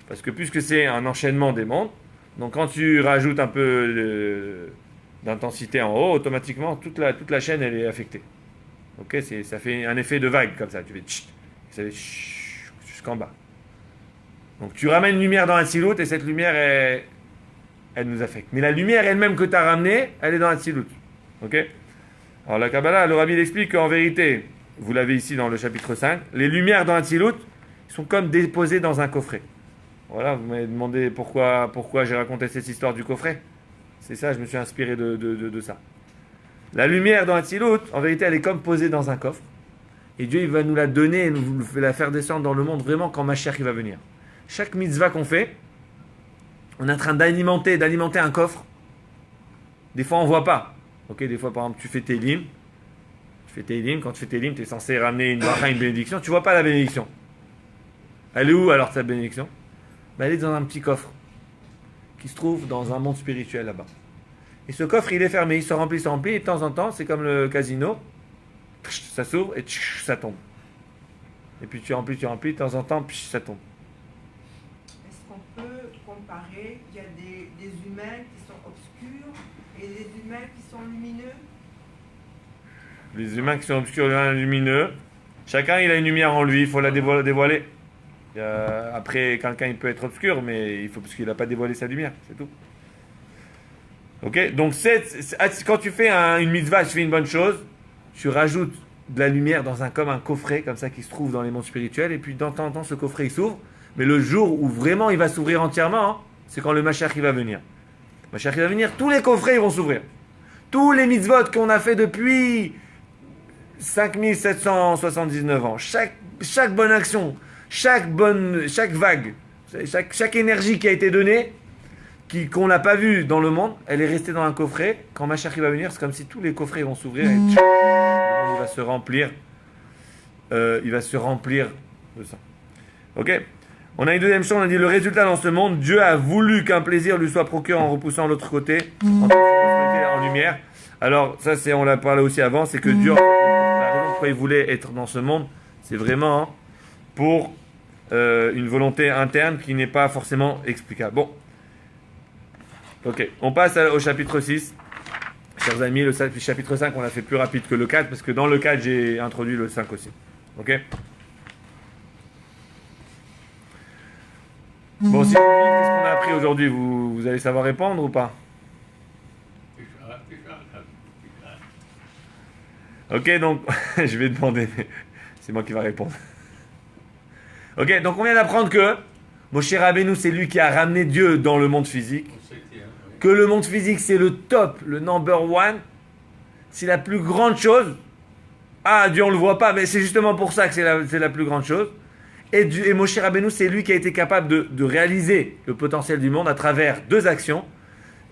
Parce que puisque c'est un enchaînement des mondes, donc quand tu rajoutes un peu d'intensité en haut, automatiquement toute la chaîne elle est affectée. Ok, ça fait un effet de vague comme ça. Tu fais tchit, ça fait tchit, jusqu'en bas. Donc tu ramènes une lumière dans Atzilut et cette lumière elle nous affecte. Mais la lumière elle-même que tu as ramenée, elle est dans Atzilut. Ok? Alors la Kabbalah, le Rabbi explique qu'en vérité, vous l'avez ici dans le chapitre 5, les lumières dans Atzilut sont comme déposées dans un coffret. Voilà, vous m'avez demandé pourquoi j'ai raconté cette histoire du coffret. C'est ça, je me suis inspiré de ça. La lumière dans Atzilut, en vérité, elle est comme posée dans un coffre. Et Dieu, il va nous la donner, nous la faire descendre dans le monde vraiment quand Mashiach il va venir. Chaque mitzvah qu'on fait, on est en train d'alimenter un coffre. Des fois, on ne voit pas. Ok, des fois, par exemple, tu fais tes lim. Quand tu fais tes lim, tu es censé ramener une bracha, une bénédiction. Tu ne vois pas la bénédiction. Elle est où alors ta bénédiction? Elle est dans un petit coffre qui se trouve dans un monde spirituel là-bas. Et ce coffre, il est fermé, il se remplit, et de temps en temps, c'est comme le casino, ça s'ouvre et ça tombe. Et puis tu remplis, de temps en temps, ça tombe. Est-ce qu'on peut comparer, il y a des humains qui sont obscurs et des humains qui sont lumineux? Les humains qui sont obscurs et lumineux, chacun il a une lumière en lui, il faut la dévoiler. Après, quelqu'un il peut être obscur, mais il faut parce qu'il n'a pas dévoilé sa lumière, c'est tout. Ok, donc quand tu fais une mitzvah, tu fais une bonne chose, tu rajoutes de la lumière comme un coffret comme ça qui se trouve dans les mondes spirituels, et puis de temps en temps ce coffret il s'ouvre, mais le jour où vraiment il va s'ouvrir entièrement, hein, c'est quand le Mashiach il va venir. Le Mashiach il va venir, tous les coffrets ils vont s'ouvrir. Tous les mitzvot qu'on a fait depuis 5779 ans, chaque bonne action, chaque vague, chaque énergie qui a été donnée, qu'on n'a pas vue dans le monde, elle est restée dans un coffret. Quand Mashiach va venir, c'est comme si tous les coffrets vont s'ouvrir et le monde va se remplir. Il va se remplir de ça. Ok. On a une deuxième chose, on a dit le résultat dans ce monde, Dieu a voulu qu'un plaisir lui soit procuré en repoussant l'autre côté, en lumière. Alors ça, on l'a parlé aussi avant, c'est que Dieu, la raison pourquoi il voulait être dans ce monde, c'est vraiment pour une volonté interne qui n'est pas forcément explicable. Bon. Ok, on passe au chapitre 6. Chers amis, le chapitre 5, on l'a fait plus rapide que le 4, parce que dans le 4, j'ai introduit le 5 aussi. Ok. Bon, si vous me dites qu'est-ce qu'on a appris aujourd'hui, vous allez savoir répondre ou pas? Ok, donc, je vais demander, mais c'est moi qui va répondre. Ok, donc on vient d'apprendre que Moshe Rabbeinu, c'est lui qui a ramené Dieu dans le monde physique. Que le monde physique, c'est le top, le number one. C'est la plus grande chose. Ah, Dieu, on ne le voit pas, mais c'est justement pour ça que c'est la plus grande chose. Et Moshe Rabbeinu, c'est lui qui a été capable de réaliser le potentiel du monde à travers deux actions.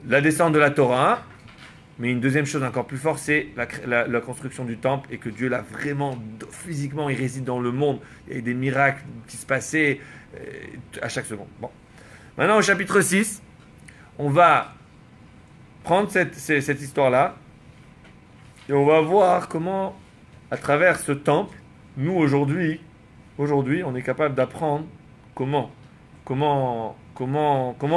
La descente de la Torah, mais une deuxième chose encore plus forte, c'est la construction du temple, et que Dieu l'a vraiment, physiquement, il réside dans le monde. Il y a eu des miracles qui se passaient à chaque seconde. Bon. Maintenant, au chapitre 6, on va prendre cette histoire-là, et on va voir comment, à travers ce temple, nous, aujourd'hui, on est capable d'apprendre comment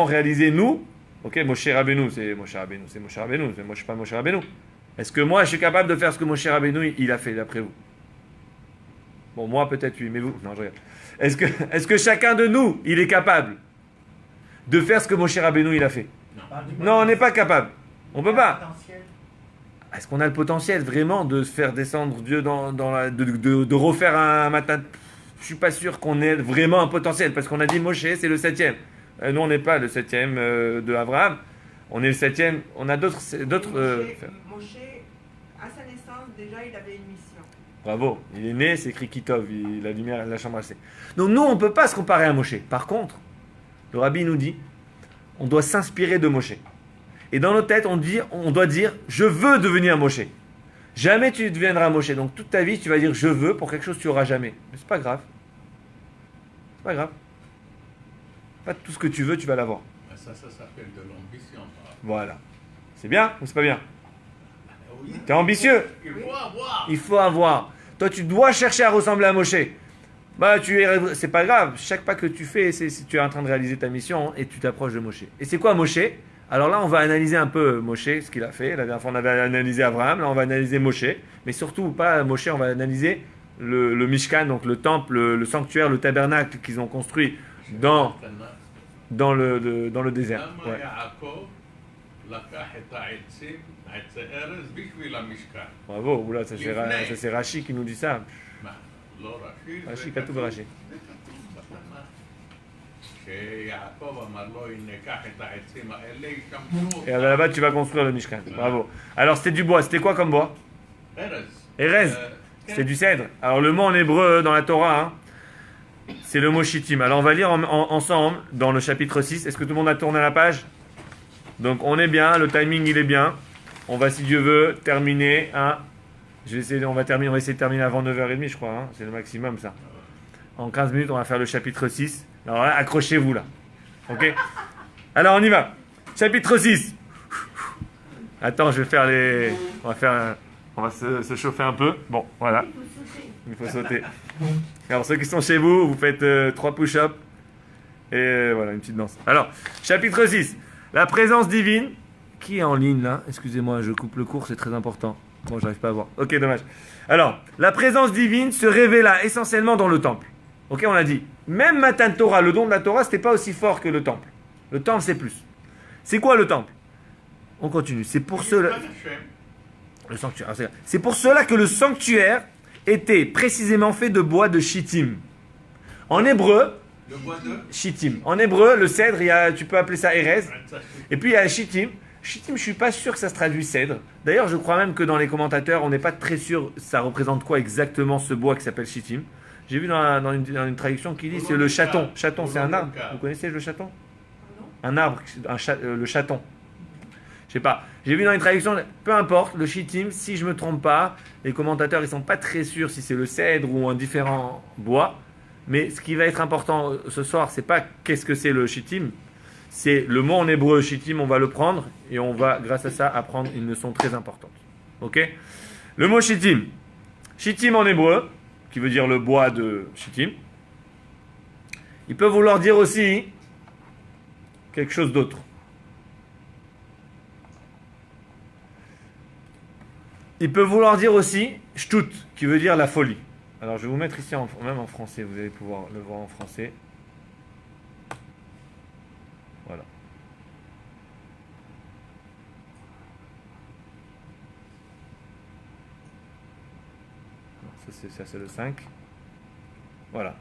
réaliser nous. Ok, Moshe Rabbeinu, c'est Moshe Rabbeinu, c'est Moshe Rabbeinu, c'est moi, je suis pas Moshe Rabbeinu. Est-ce que moi, je suis capable de faire ce que Moshe Rabbeinu, il a fait, d'après vous? Bon, moi, peut-être oui, mais vous, non, je regarde. Est-ce que chacun de nous, il est capable de faire ce que Moshe Rabbeinu, il a fait? Non, on n'est pas capable. On peut pas. Est-ce qu'on a le potentiel vraiment de faire descendre Dieu de refaire un matin? Je suis pas sûr qu'on ait vraiment un potentiel, parce qu'on a dit Moshe, c'est le 7e. Nous, on n'est pas le 7e de Abraham. On est le 7e. On a d'autres. Moshe, à sa naissance, déjà, il avait une mission. Bravo. Il est né, c'est écrit Kitov. La lumière, la chambre assez. Donc, nous, on ne peut pas se comparer à Moshe. Par contre, le Rabbi nous dit, on doit s'inspirer de Moshe. Et dans nos têtes, on doit dire, je veux devenir Moshe. Jamais tu deviendras Moshe. Donc, toute ta vie, tu vas dire, je veux, pour quelque chose que tu n'auras jamais. Mais c'est pas grave. C'est pas grave. Pas tout ce que tu veux, tu vas l'avoir. Ça s'appelle de l'ambition. Voilà. C'est bien ou c'est pas bien? Oui. T'es ambitieux? Il faut avoir. Il faut avoir. Toi, tu dois chercher à ressembler à Moshe. C'est pas grave. Chaque pas que tu fais, c'est si tu es en train de réaliser ta mission, et tu t'approches de Moshe. Et c'est quoi Moshe? Alors là, on va analyser un peu Moshe, ce qu'il a fait. La dernière fois, on avait analysé Abraham. Là, on va analyser Moshe. Mais surtout, pas Moshe, on va analyser le Mishkan, donc le temple, le sanctuaire, le tabernacle qu'ils ont construit dans le désert. Ouais. Bravo, oula, ça c'est Rashi qui nous dit ça. Rashi, Katoub Rashi. Et là-bas, tu vas construire le Mishkan. Bravo. Alors, c'était du bois. C'était quoi comme bois? Erez. C'était du cèdre. Alors, le mot en hébreu dans la Torah, hein, c'est le mot shittim. Alors, on va lire ensemble dans le chapitre 6. Est-ce que tout le monde a tourné la page? Donc, on est bien. Le timing, il est bien. On va, si Dieu veut, terminer à... on va essayer de terminer avant 9h30, je crois. Hein. C'est le maximum, ça. En 15 minutes, on va faire le chapitre 6. Alors là, accrochez-vous, là. Ok? Alors, on y va. Chapitre 6. Attends, je vais faire les... On va se chauffer un peu. Bon, voilà. Il faut sauter. Alors, ceux qui sont chez vous, vous faites 3 push-ups. Et voilà, une petite danse. Alors, chapitre 6. La présence divine. Qui est en ligne, là? Excusez-moi, je coupe le cours, c'est très important. Bon, j'arrive pas à voir. Ok, dommage. Alors, la présence divine se révéla essentiellement dans le temple. Ok, on l'a dit. Même Matan Torah, le don de la Torah, c'était pas aussi fort que le temple. Le temple, c'est plus. C'est quoi le temple? On continue. C'est pour cela. Le sanctuaire. C'est pour cela que le sanctuaire était précisément fait de bois de shittim. En hébreu, Le bois de shittim. En hébreu, le cèdre, tu peux appeler ça erez. Et puis il y a shittim. Shittim, je suis pas sûr que ça se traduit cèdre. D'ailleurs, je crois même que dans les commentateurs, on n'est pas très sûr ça représente quoi exactement ce bois qui s'appelle shittim. J'ai vu dans une traduction qui dit c'est le chaton. Chaton, c'est un arbre. Vous connaissez le chaton? Un arbre, le chaton. Je sais pas. J'ai vu dans une traduction, peu importe, le shittim, si je me trompe pas, les commentateurs ils sont pas très sûrs si c'est le cèdre ou un différent bois. Mais ce qui va être important ce soir, c'est pas qu'est-ce que c'est le shittim, c'est le mot en hébreu shittim, on va le prendre et on va, grâce à ça, apprendre une leçon très importante. Ok? Le mot shittim. Shittim en hébreu, qui veut dire le bois de shittim, il peut vouloir dire aussi quelque chose d'autre. Il peut vouloir dire aussi shtut, qui veut dire la folie. Alors je vais vous mettre ici même en français, vous allez pouvoir le voir en français. Voilà. Ça c'est le 5. Voilà.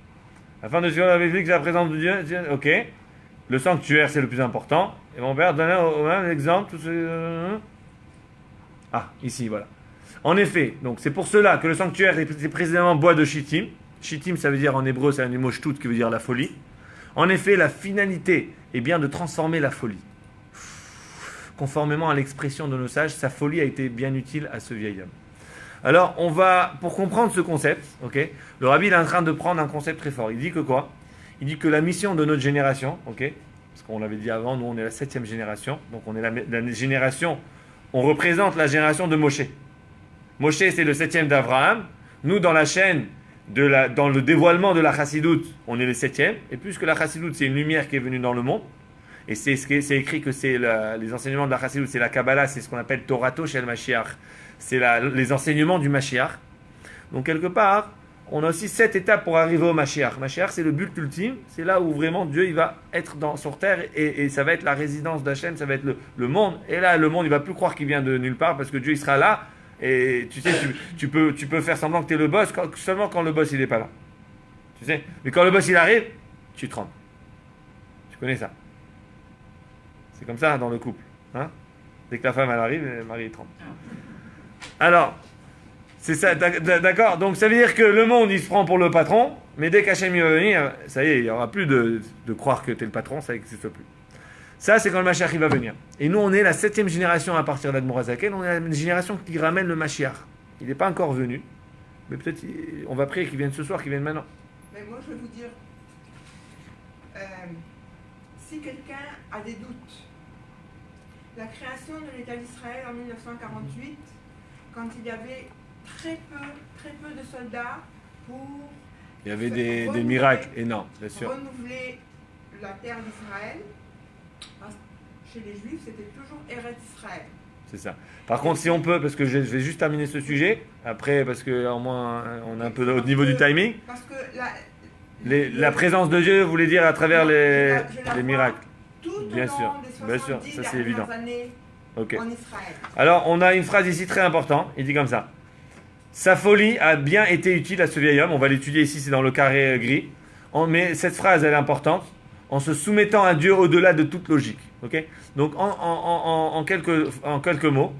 Afin de suivre la Bible, la présence de Dieu, ok. Le sanctuaire c'est le plus important. Et mon père donnait au même exemple. Ah, ici, voilà. En effet, donc c'est pour cela que le sanctuaire est précisément bois de shittim. Shittim, ça veut dire en hébreu, c'est un mot shtut qui veut dire la folie. En effet, la finalité est bien de transformer la folie. Conformément à l'expression de nos sages, sa folie a été bien utile à ce vieil homme. Alors, pour comprendre ce concept, ok, le rabbi est en train de prendre un concept très fort. Il dit que quoi? Il dit que la mission de notre génération, ok, parce qu'on l'avait dit avant, nous on est la 7e génération, donc on est la génération, on représente la génération de Moshe. Moshe, c'est le 7e d'Abraham. Nous, dans la chaîne, dans le dévoilement de la chassidoute, on est le 7e. Et puisque la chassidoute, c'est une lumière qui est venue dans le monde, et c'est écrit que c'est les enseignements de la chassidoute, c'est la Kabbalah, c'est ce qu'on appelle Torato Shel Mashiach. C'est les enseignements du Mashiach. Donc, quelque part, on a aussi 7 étapes pour arriver au Mashiach. Mashiach, c'est le but ultime. C'est là où vraiment Dieu il va être sur terre et ça va être la résidence d'Hachem, ça va être le monde. Et là, le monde, il ne va plus croire qu'il vient de nulle part parce que Dieu, il sera là. Et tu sais, tu peux faire semblant que tu es le boss seulement quand le boss il n'est pas là. Tu sais. Mais quand le boss il arrive, tu trembles. Tu connais ça. C'est comme ça dans le couple. Hein? Dès que la femme elle arrive, le mari il tremble. Alors, c'est ça, d'accord? Donc ça veut dire que le monde il se prend pour le patron, mais dès qu'Hachem va venir, ça y est, il n'y aura plus de croire que tu es le patron, ça n'existe plus. Ça, c'est quand le Mashiach va venir. Et nous, on est la 7e génération à partir d'Admor Hazaken. On est la génération qui ramène le Mashiach. Il n'est pas encore venu. Mais peut-être, on va prier qu'il vienne ce soir, qu'il vienne maintenant. Mais moi, je vais vous dire, si quelqu'un a des doutes, la création de l'État d'Israël en 1948, quand il y avait très peu de soldats pour... Il y avait des miracles énormes, bien sûr. Renouveler la terre d'Israël. Chez les Juifs, c'était toujours Eretz Israël. C'est ça. Par contre, si on peut, parce que je vais juste terminer ce sujet, après, parce qu'au moins, on est un peu au niveau du timing. Parce que la présence de Dieu, vous voulez dire à travers les miracles. Tout bien au sûr, long des bien sûr, 70 ça c'est évident. années Ok. en Israël. Alors, on a une phrase ici très importante. Il dit comme ça. Sa folie a bien été utile à ce vieil homme. On va l'étudier ici, c'est dans le carré gris. Mais cette phrase, elle est importante. En se soumettant à Dieu au-delà de toute logique. Okay? Donc, en quelques mots,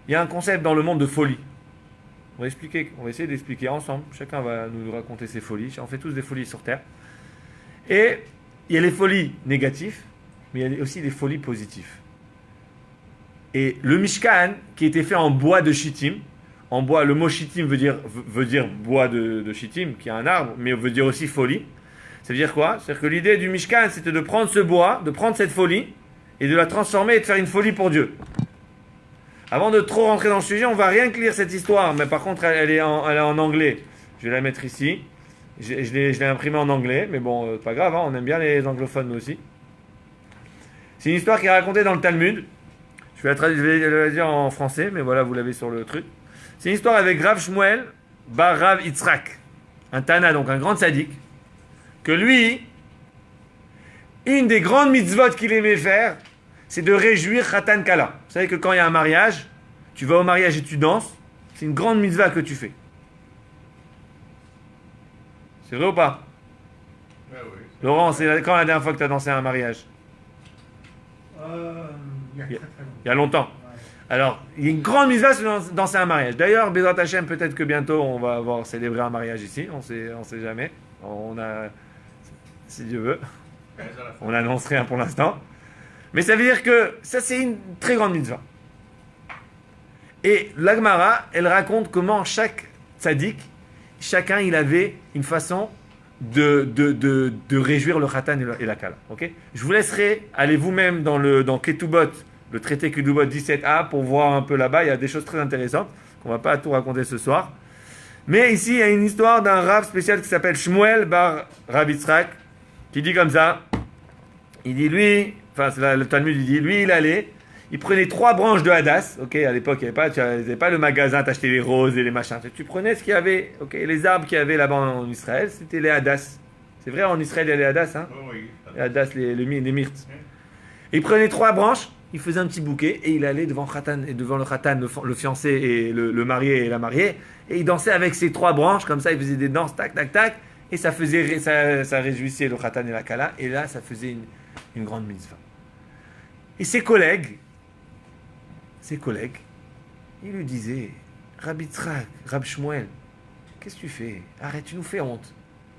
il y a un concept dans le monde de folie. On va essayer d'expliquer ensemble. Chacun va nous raconter ses folies. On fait tous des folies sur Terre. Et il y a les folies négatives, mais il y a aussi les folies positives. Et le Mishkan, qui était fait en bois de shittim, en bois, le mot shittim veut dire bois de shittim, qui est un arbre, mais veut dire aussi folie. Ça veut dire quoi? C'est-à-dire que l'idée du Mishkan, c'était de prendre ce bois, de prendre cette folie, et de la transformer et de faire une folie pour Dieu. Avant de trop rentrer dans le sujet, on va rien que lire cette histoire, mais par contre, elle est en anglais. Je vais la mettre ici. Je l'ai imprimée en anglais, mais bon, pas grave, hein, on aime bien les anglophones, nous aussi. C'est une histoire qui est racontée dans le Talmud. Je vais la dire en français, mais voilà, vous l'avez sur le truc. C'est une histoire avec Rav Shmuel bar Rav Yitzhak, un Tana, donc un grand sadique. que lui, une des grandes mitzvot qu'il aimait faire, c'est de réjouir Khatan Kala. Vous savez que quand il y a un mariage, tu vas au mariage et tu danses, c'est une grande mitzvah que tu fais. C'est vrai ou pas? Ouais, oui. Laurent, c'est quand la dernière fois que tu as dansé à un mariage? Il y a très très Il y a longtemps. Ouais. Alors, il y a une grande mitzvah de danser à un mariage. D'ailleurs, Bezrat Hashem, peut-être que bientôt on va avoir célébré un mariage ici. On sait jamais. On a, si Dieu veut, on n'annonce rien pour l'instant. Mais ça veut dire que ça, c'est une très grande mitzvah. Et l'Agmara, elle raconte comment chaque tzaddik, chacun, il avait une façon de réjouir le khatan et la kala. Okay, je vous laisserai aller vous-même dans Ketubot, le traité Ketubot 17a, pour voir un peu là-bas. Il y a des choses très intéressantes qu'on ne va pas tout raconter ce soir. Mais ici, il y a une histoire d'un rav spécial qui s'appelle Shmuel bar Rav Yitzhak, qui dit comme ça. Il dit, lui, enfin, le Talmud, il dit, lui, il prenait 3 branches de hadas. Ok, à l'époque, il n'y avait pas le magasin, t'achetais les roses et les machins. Tu prenais ce qu'il y avait, ok, les arbres qu'il y avait là-bas en Israël, c'était les hadas. C'est vrai, en Israël, il y a les hadas, hein? Oui. Les hadas, les myrtes. Et il prenait 3 branches, il faisait un petit bouquet et il allait devant le khatan, le fiancé et le marié et la mariée, et il dansait avec ces 3 branches, comme ça, il faisait des danses, tac, tac, tac, et ça réjouissait le khatan et la kala, et là, ça faisait une grande mitzvah. Et ses collègues, ils lui disaient, Rabbi Yitzhak, Rabbi Shmuel, qu'est-ce que tu fais? Arrête, tu nous fais honte.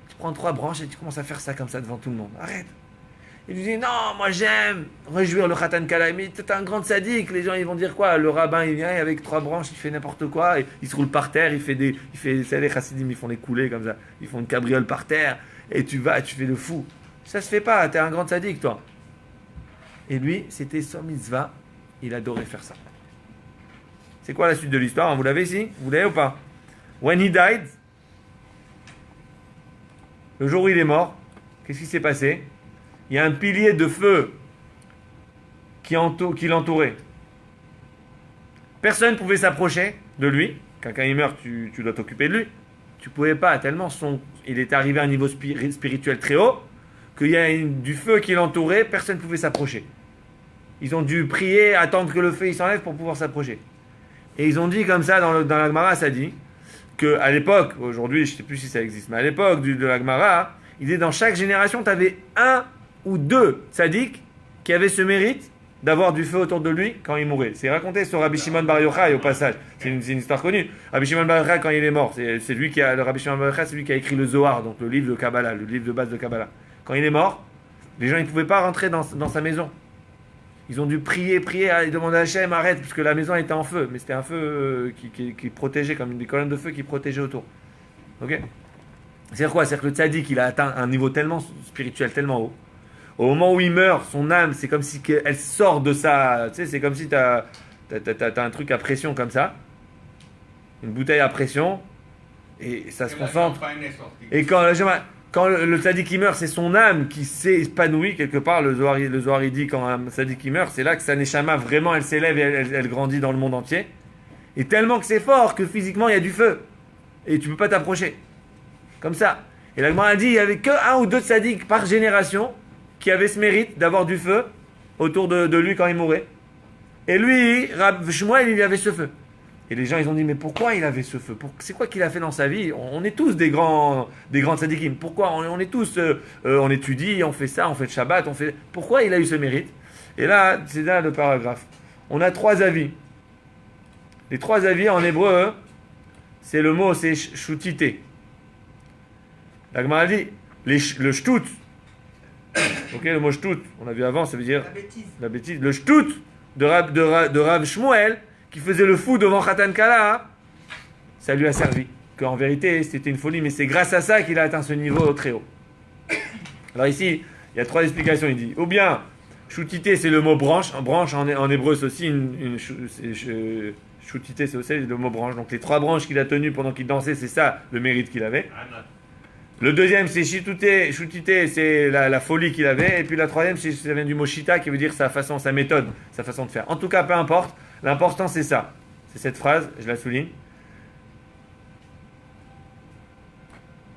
Tu prends 3 branches et tu commences à faire ça comme ça devant tout le monde. Arrête. Il lui dit, non, moi j'aime réjouir le khatan kala, mais t'es un grand sadique. Les gens, ils vont dire quoi? Le rabbin, il vient avec 3 branches, il fait n'importe quoi, il se roule par terre, c'est les chassidim, ils font les coulées comme ça. Ils font une cabriole par terre, et tu fais le fou. Ça se fait pas, t'es un grand sadique, toi. Et lui, c'était son mitzvah, il adorait faire ça. C'est quoi la suite de l'histoire? Vous l'avez ici? Vous l'avez ou pas? When he died, le jour où il est mort, qu'est-ce qui s'est passé? Il y a un pilier de feu qui l'entourait. Personne ne pouvait s'approcher de lui. Quand il meurt, tu dois t'occuper de lui. Tu ne pouvais pas, tellement il était arrivé à un niveau spirituel très haut, qu'il y a du feu qui l'entourait, personne ne pouvait s'approcher. Ils ont dû prier, attendre que le feu il s'enlève pour pouvoir s'approcher. Et ils ont dit comme ça, dans la Gemara, ça dit, qu'à l'époque, aujourd'hui je ne sais plus si ça existe, mais à l'époque de la Gemara, il dit dans chaque génération, tu avais 1 ou 2 tzaddik qui avaient ce mérite d'avoir du feu autour de lui quand il mourait. C'est raconté sur Rabbi Shimon Bar Yochai au passage. C'est une histoire connue. Rabbi Shimon Bar Yochai, quand il est mort, le Rabbi Shimon Bar Yochai, c'est lui qui a écrit le Zohar, donc le livre de Kabbalah, le livre de base de Kabbalah. Quand il est mort, les gens ne pouvaient pas rentrer dans sa maison. Ils ont dû prier, ils demandaient à Hachem, arrête, parce que la maison était en feu. Mais c'était un feu qui protégeait, comme des colonnes de feu qui protégeaient autour. Ok? C'est-à-dire quoi? C'est-à-dire que le tzaddik, il a atteint un niveau tellement spirituel, tellement haut. Au moment où il meurt, son âme, c'est comme si elle sort de ça. Tu sais, c'est comme si t'as un truc à pression comme ça. Une bouteille à pression. Et ça se concentre. Et quand le tzaddik qui meurt, c'est son âme qui s'est épanouie quelque part. Le Zohar il dit quand un tzaddik qui meurt, c'est là que sa neshama vraiment elle s'élève et elle grandit dans le monde entier. Et tellement que c'est fort que physiquement il y a du feu. Et tu peux pas t'approcher. Comme ça. Et la Gemara a dit il y avait que 1 ou 2 tzaddik par génération qui avaient ce mérite d'avoir du feu autour de lui quand il mourait. Et lui, Rav Shmuel, il y avait ce feu. Et les gens, ils ont dit, mais pourquoi il avait ce feu? C'est quoi qu'il a fait dans sa vie? On est tous des grands tzadikim. Pourquoi? On est tous, on étudie, on fait ça, on fait le Shabbat, Pourquoi il a eu ce mérite? Et là, c'est là le paragraphe. On a 3 avis. Les 3 avis en hébreu, c'est le mot, c'est shutite. La Gemara dit, le shtut. Ok, le mot shtut, on a vu avant, ça veut dire la bêtise. Le shtut de Rav Shmuel, qui faisait le fou devant Khatan Kala, ça lui a servi. Qu'en vérité, c'était une folie, mais c'est grâce à ça qu'il a atteint ce niveau très haut. Alors ici, il y a 3 explications. Il dit, ou bien, shutite, c'est le mot branche. Branche, en hébreu, c'est aussi shutite, c'est aussi le mot branche. Donc les 3 branches qu'il a tenues pendant qu'il dansait, c'est ça le mérite qu'il avait. Le deuxième, c'est shutite, c'est la folie qu'il avait. Et puis la troisième, ça vient du mot shita, qui veut dire sa façon, sa méthode, sa façon de faire. En tout cas, peu importe. L'important, c'est ça. C'est cette phrase, je la souligne.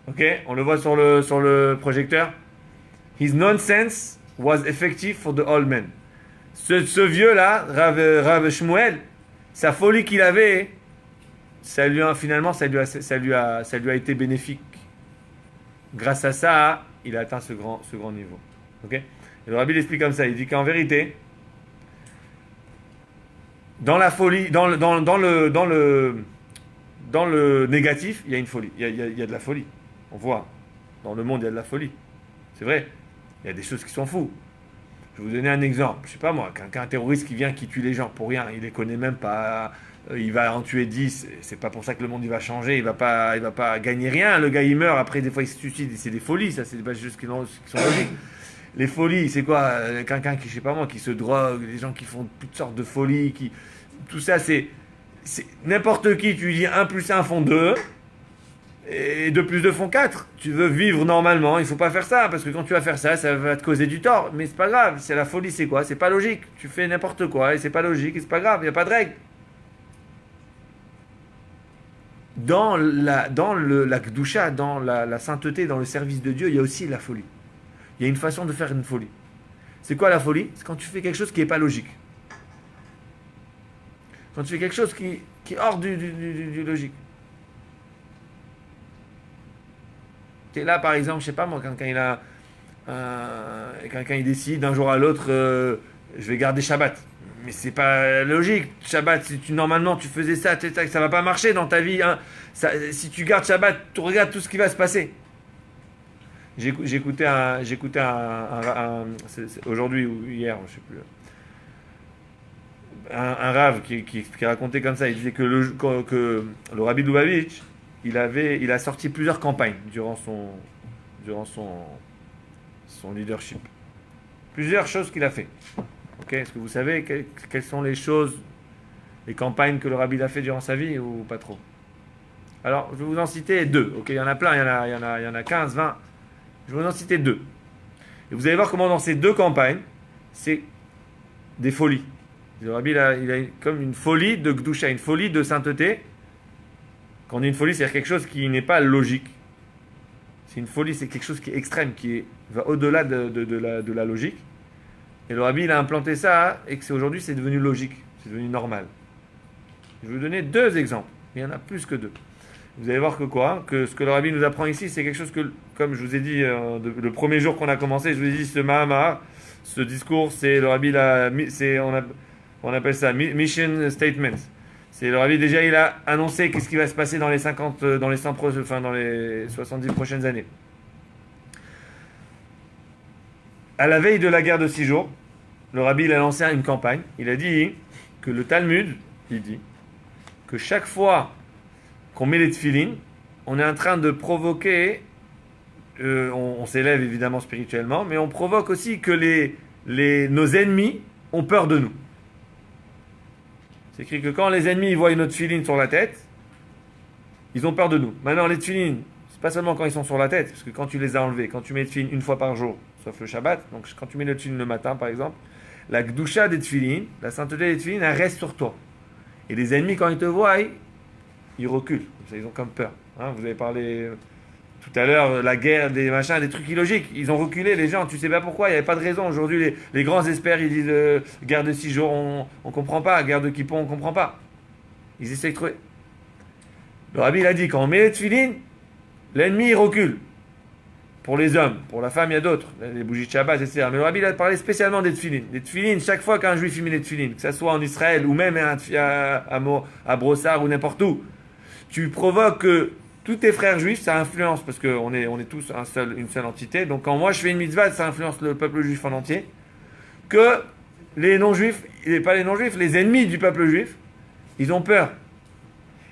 Ok, on le voit sur le projecteur. His nonsense was effective for the old man. Ce vieux-là, Rav Shmuel, sa folie qu'il avait, finalement, ça lui a été bénéfique. Grâce à ça, il a atteint ce grand niveau. Ok. Et le Rabbi l'explique comme ça. Il dit qu'en vérité, dans la folie, dans le négatif, il y a une folie. Il y a de la folie. On voit. Dans le monde, il y a de la folie. C'est vrai. Il y a des choses qui sont fous. Je vais vous donner un exemple. Je sais pas moi, qu'un terroriste qui tue les gens pour rien, il les connaît même pas. Il va en tuer 10. C'est pas pour ça que le monde il va changer. Il va pas gagner rien. Le gars il meurt. Après des fois il se suicide. C'est des folies. Ça c'est des choses qui sont logiques. Les folies, c'est quoi? Quelqu'un qui, je sais pas moi, qui se drogue, des gens qui font toutes sortes de folies, tout ça, c'est n'importe qui. Tu lui dis 1 plus 1 font 2, et 2 plus 2 font 4. Tu veux vivre normalement, il faut pas faire ça, parce que quand tu vas faire ça, ça va te causer du tort. Mais c'est pas grave, c'est la folie, c'est quoi? C'est pas logique. Tu fais n'importe quoi, et c'est pas logique, et c'est pas grave, il n'y a pas de règle. Dans la Kedusha, dans la sainteté, dans le service de Dieu, il y a aussi la folie. Il y a une façon de faire une folie. C'est quoi la folie? C'est quand tu fais quelque chose qui n'est pas logique. Quand tu fais quelque chose qui est hors du logique. Tu es là, par exemple, je sais pas moi, quelqu'un il décide d'un jour à l'autre, je vais garder Shabbat. Mais c'est pas logique. Shabbat, normalement tu faisais ça, ça va pas marcher dans ta vie. Hein. Si tu gardes Shabbat, tu regardes tout ce qui va se passer. J'écoutais aujourd'hui ou hier, je sais plus, un rave qui racontait comme ça. Il disait que le Rabbi Lubavitch, il a sorti plusieurs campagnes durant son leadership. Plusieurs choses qu'il a fait. Ok, est-ce que vous savez quelles sont les campagnes que le Rabbi a fait durant sa vie ou pas trop? Alors, je vais vous en citer 2. Ok, il y en a plein, il y en a 15, 20. Je vais vous en citer 2. Et vous allez voir comment dans ces 2 campagnes, c'est des folies. Le Rabbi, il a comme une folie de Gdusha, une folie de sainteté. Quand on dit une folie, c'est quelque chose qui n'est pas logique. C'est une folie, c'est quelque chose qui est extrême, va au-delà de la logique. Et le Rabbi, il a implanté ça, et que aujourd'hui, c'est devenu logique. C'est devenu normal. Je vais vous donner 2 exemples. Il y en a plus que 2. Vous allez voir que ce que le Rabbi nous apprend ici, c'est quelque chose que, comme je vous ai dit le premier jour qu'on a commencé, je vous ai dit ce Mahamar, ce discours, c'est le Rabbi, on appelle ça mission statement. C'est le Rabbi déjà, il a annoncé qu'est-ce qui va se passer dans les 70 prochaines années. À la veille de la guerre de 6 jours, le Rabbi il a lancé une campagne. Il a dit que le Talmud, il dit que chaque fois qu'on met les tefilines, on est en train de provoquer, on s'élève évidemment spirituellement, mais on provoque aussi que nos ennemis ont peur de nous. C'est écrit que quand les ennemis voient notre tefilin sur la tête, ils ont peur de nous. Maintenant, les tefilin, c'est pas seulement quand ils sont sur la tête, parce que quand tu les as enlevés, quand tu mets les tefilin 1 fois par jour, sauf le Shabbat, donc quand tu mets le tefilin le matin par exemple, la Gdusha des tefilin, la sainteté des tefilin, elle reste sur toi. Et les ennemis, quand ils te voient, ils reculent. Ils ont comme peur. Hein, vous avez parlé tout à l'heure, la guerre, des machins, des trucs illogiques. Ils ont reculé, les gens. Tu sais pas pourquoi, il n'y avait pas de raison. Aujourd'hui, les grands experts, ils disent guerre de 6 jours, on comprend pas. Guerre de Kippour, on comprend pas. Ils essaient de trouver. Le Rabbi, il a dit, quand on met les tefilin, l'ennemi, il recule. Pour les hommes. Pour la femme, il y a d'autres. Les bougies de Shabbat, etc. Mais le Rabbi, il a parlé spécialement des tefilin. Les tefilin, chaque fois qu'un juif, il met les tefilin, que ce soit en Israël ou même à Brossard ou n'importe où, tu provoques que tous tes frères juifs, ça influence, parce qu'on est tous une seule entité. Donc quand moi je fais une mitzvah, ça influence le peuple juif en entier. Que les non-juifs, pas les non-juifs, les ennemis du peuple juif, ils ont peur.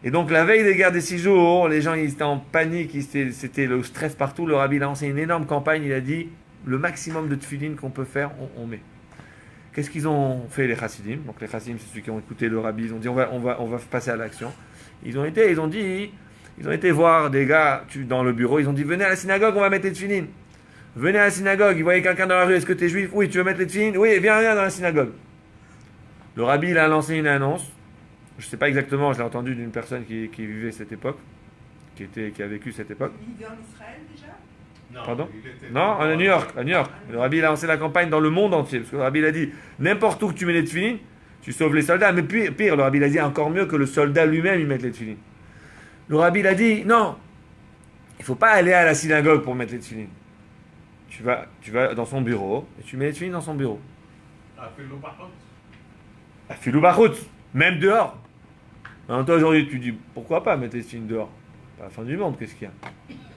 Et donc la veille des guerres des 6 jours, les gens ils étaient en panique, c'était le stress partout. Le Rabbi a lancé une énorme campagne, il a dit le maximum de tefilin qu'on peut faire, on met. Qu'est-ce qu'ils ont fait les chassidim? Donc les chassidim, c'est ceux qui ont écouté le Rabbi, ils ont dit on va passer à l'action. Ils ont été voir des gars dans le bureau, ils ont dit venez à la synagogue, on va mettre les tefilin. Venez à la synagogue, ils voyaient quelqu'un dans la rue, est-ce que tu es juif? Oui, tu veux mettre les tefilin? Oui, viens dans la synagogue. Le Rabbi il a lancé une annonce, je ne sais pas exactement, je l'ai entendu d'une personne qui vivait cette époque. qui a vécu cette époque. Il vivait en Israël déjà? Non, Pardon? il était Non, à New York, à New York. Le rabbi il a lancé la campagne dans le monde entier. Parce que le rabbi il a dit, n'importe où que tu mets les tefilines, tu sauves les soldats. Mais pire, le rabbi il a dit encore mieux que le soldat lui-même, il mette les tefilines. Le rabbi il a dit, non, il ne faut pas aller à la synagogue pour mettre les tefilines. Tu vas dans son bureau et tu mets les tefilines dans son bureau. à Philobachot. À Filou Bachout, même dehors. Alors toi aujourd'hui tu dis, pourquoi pas mettre les tefilines dehors? Pas la fin du monde, qu'est-ce qu'il y a?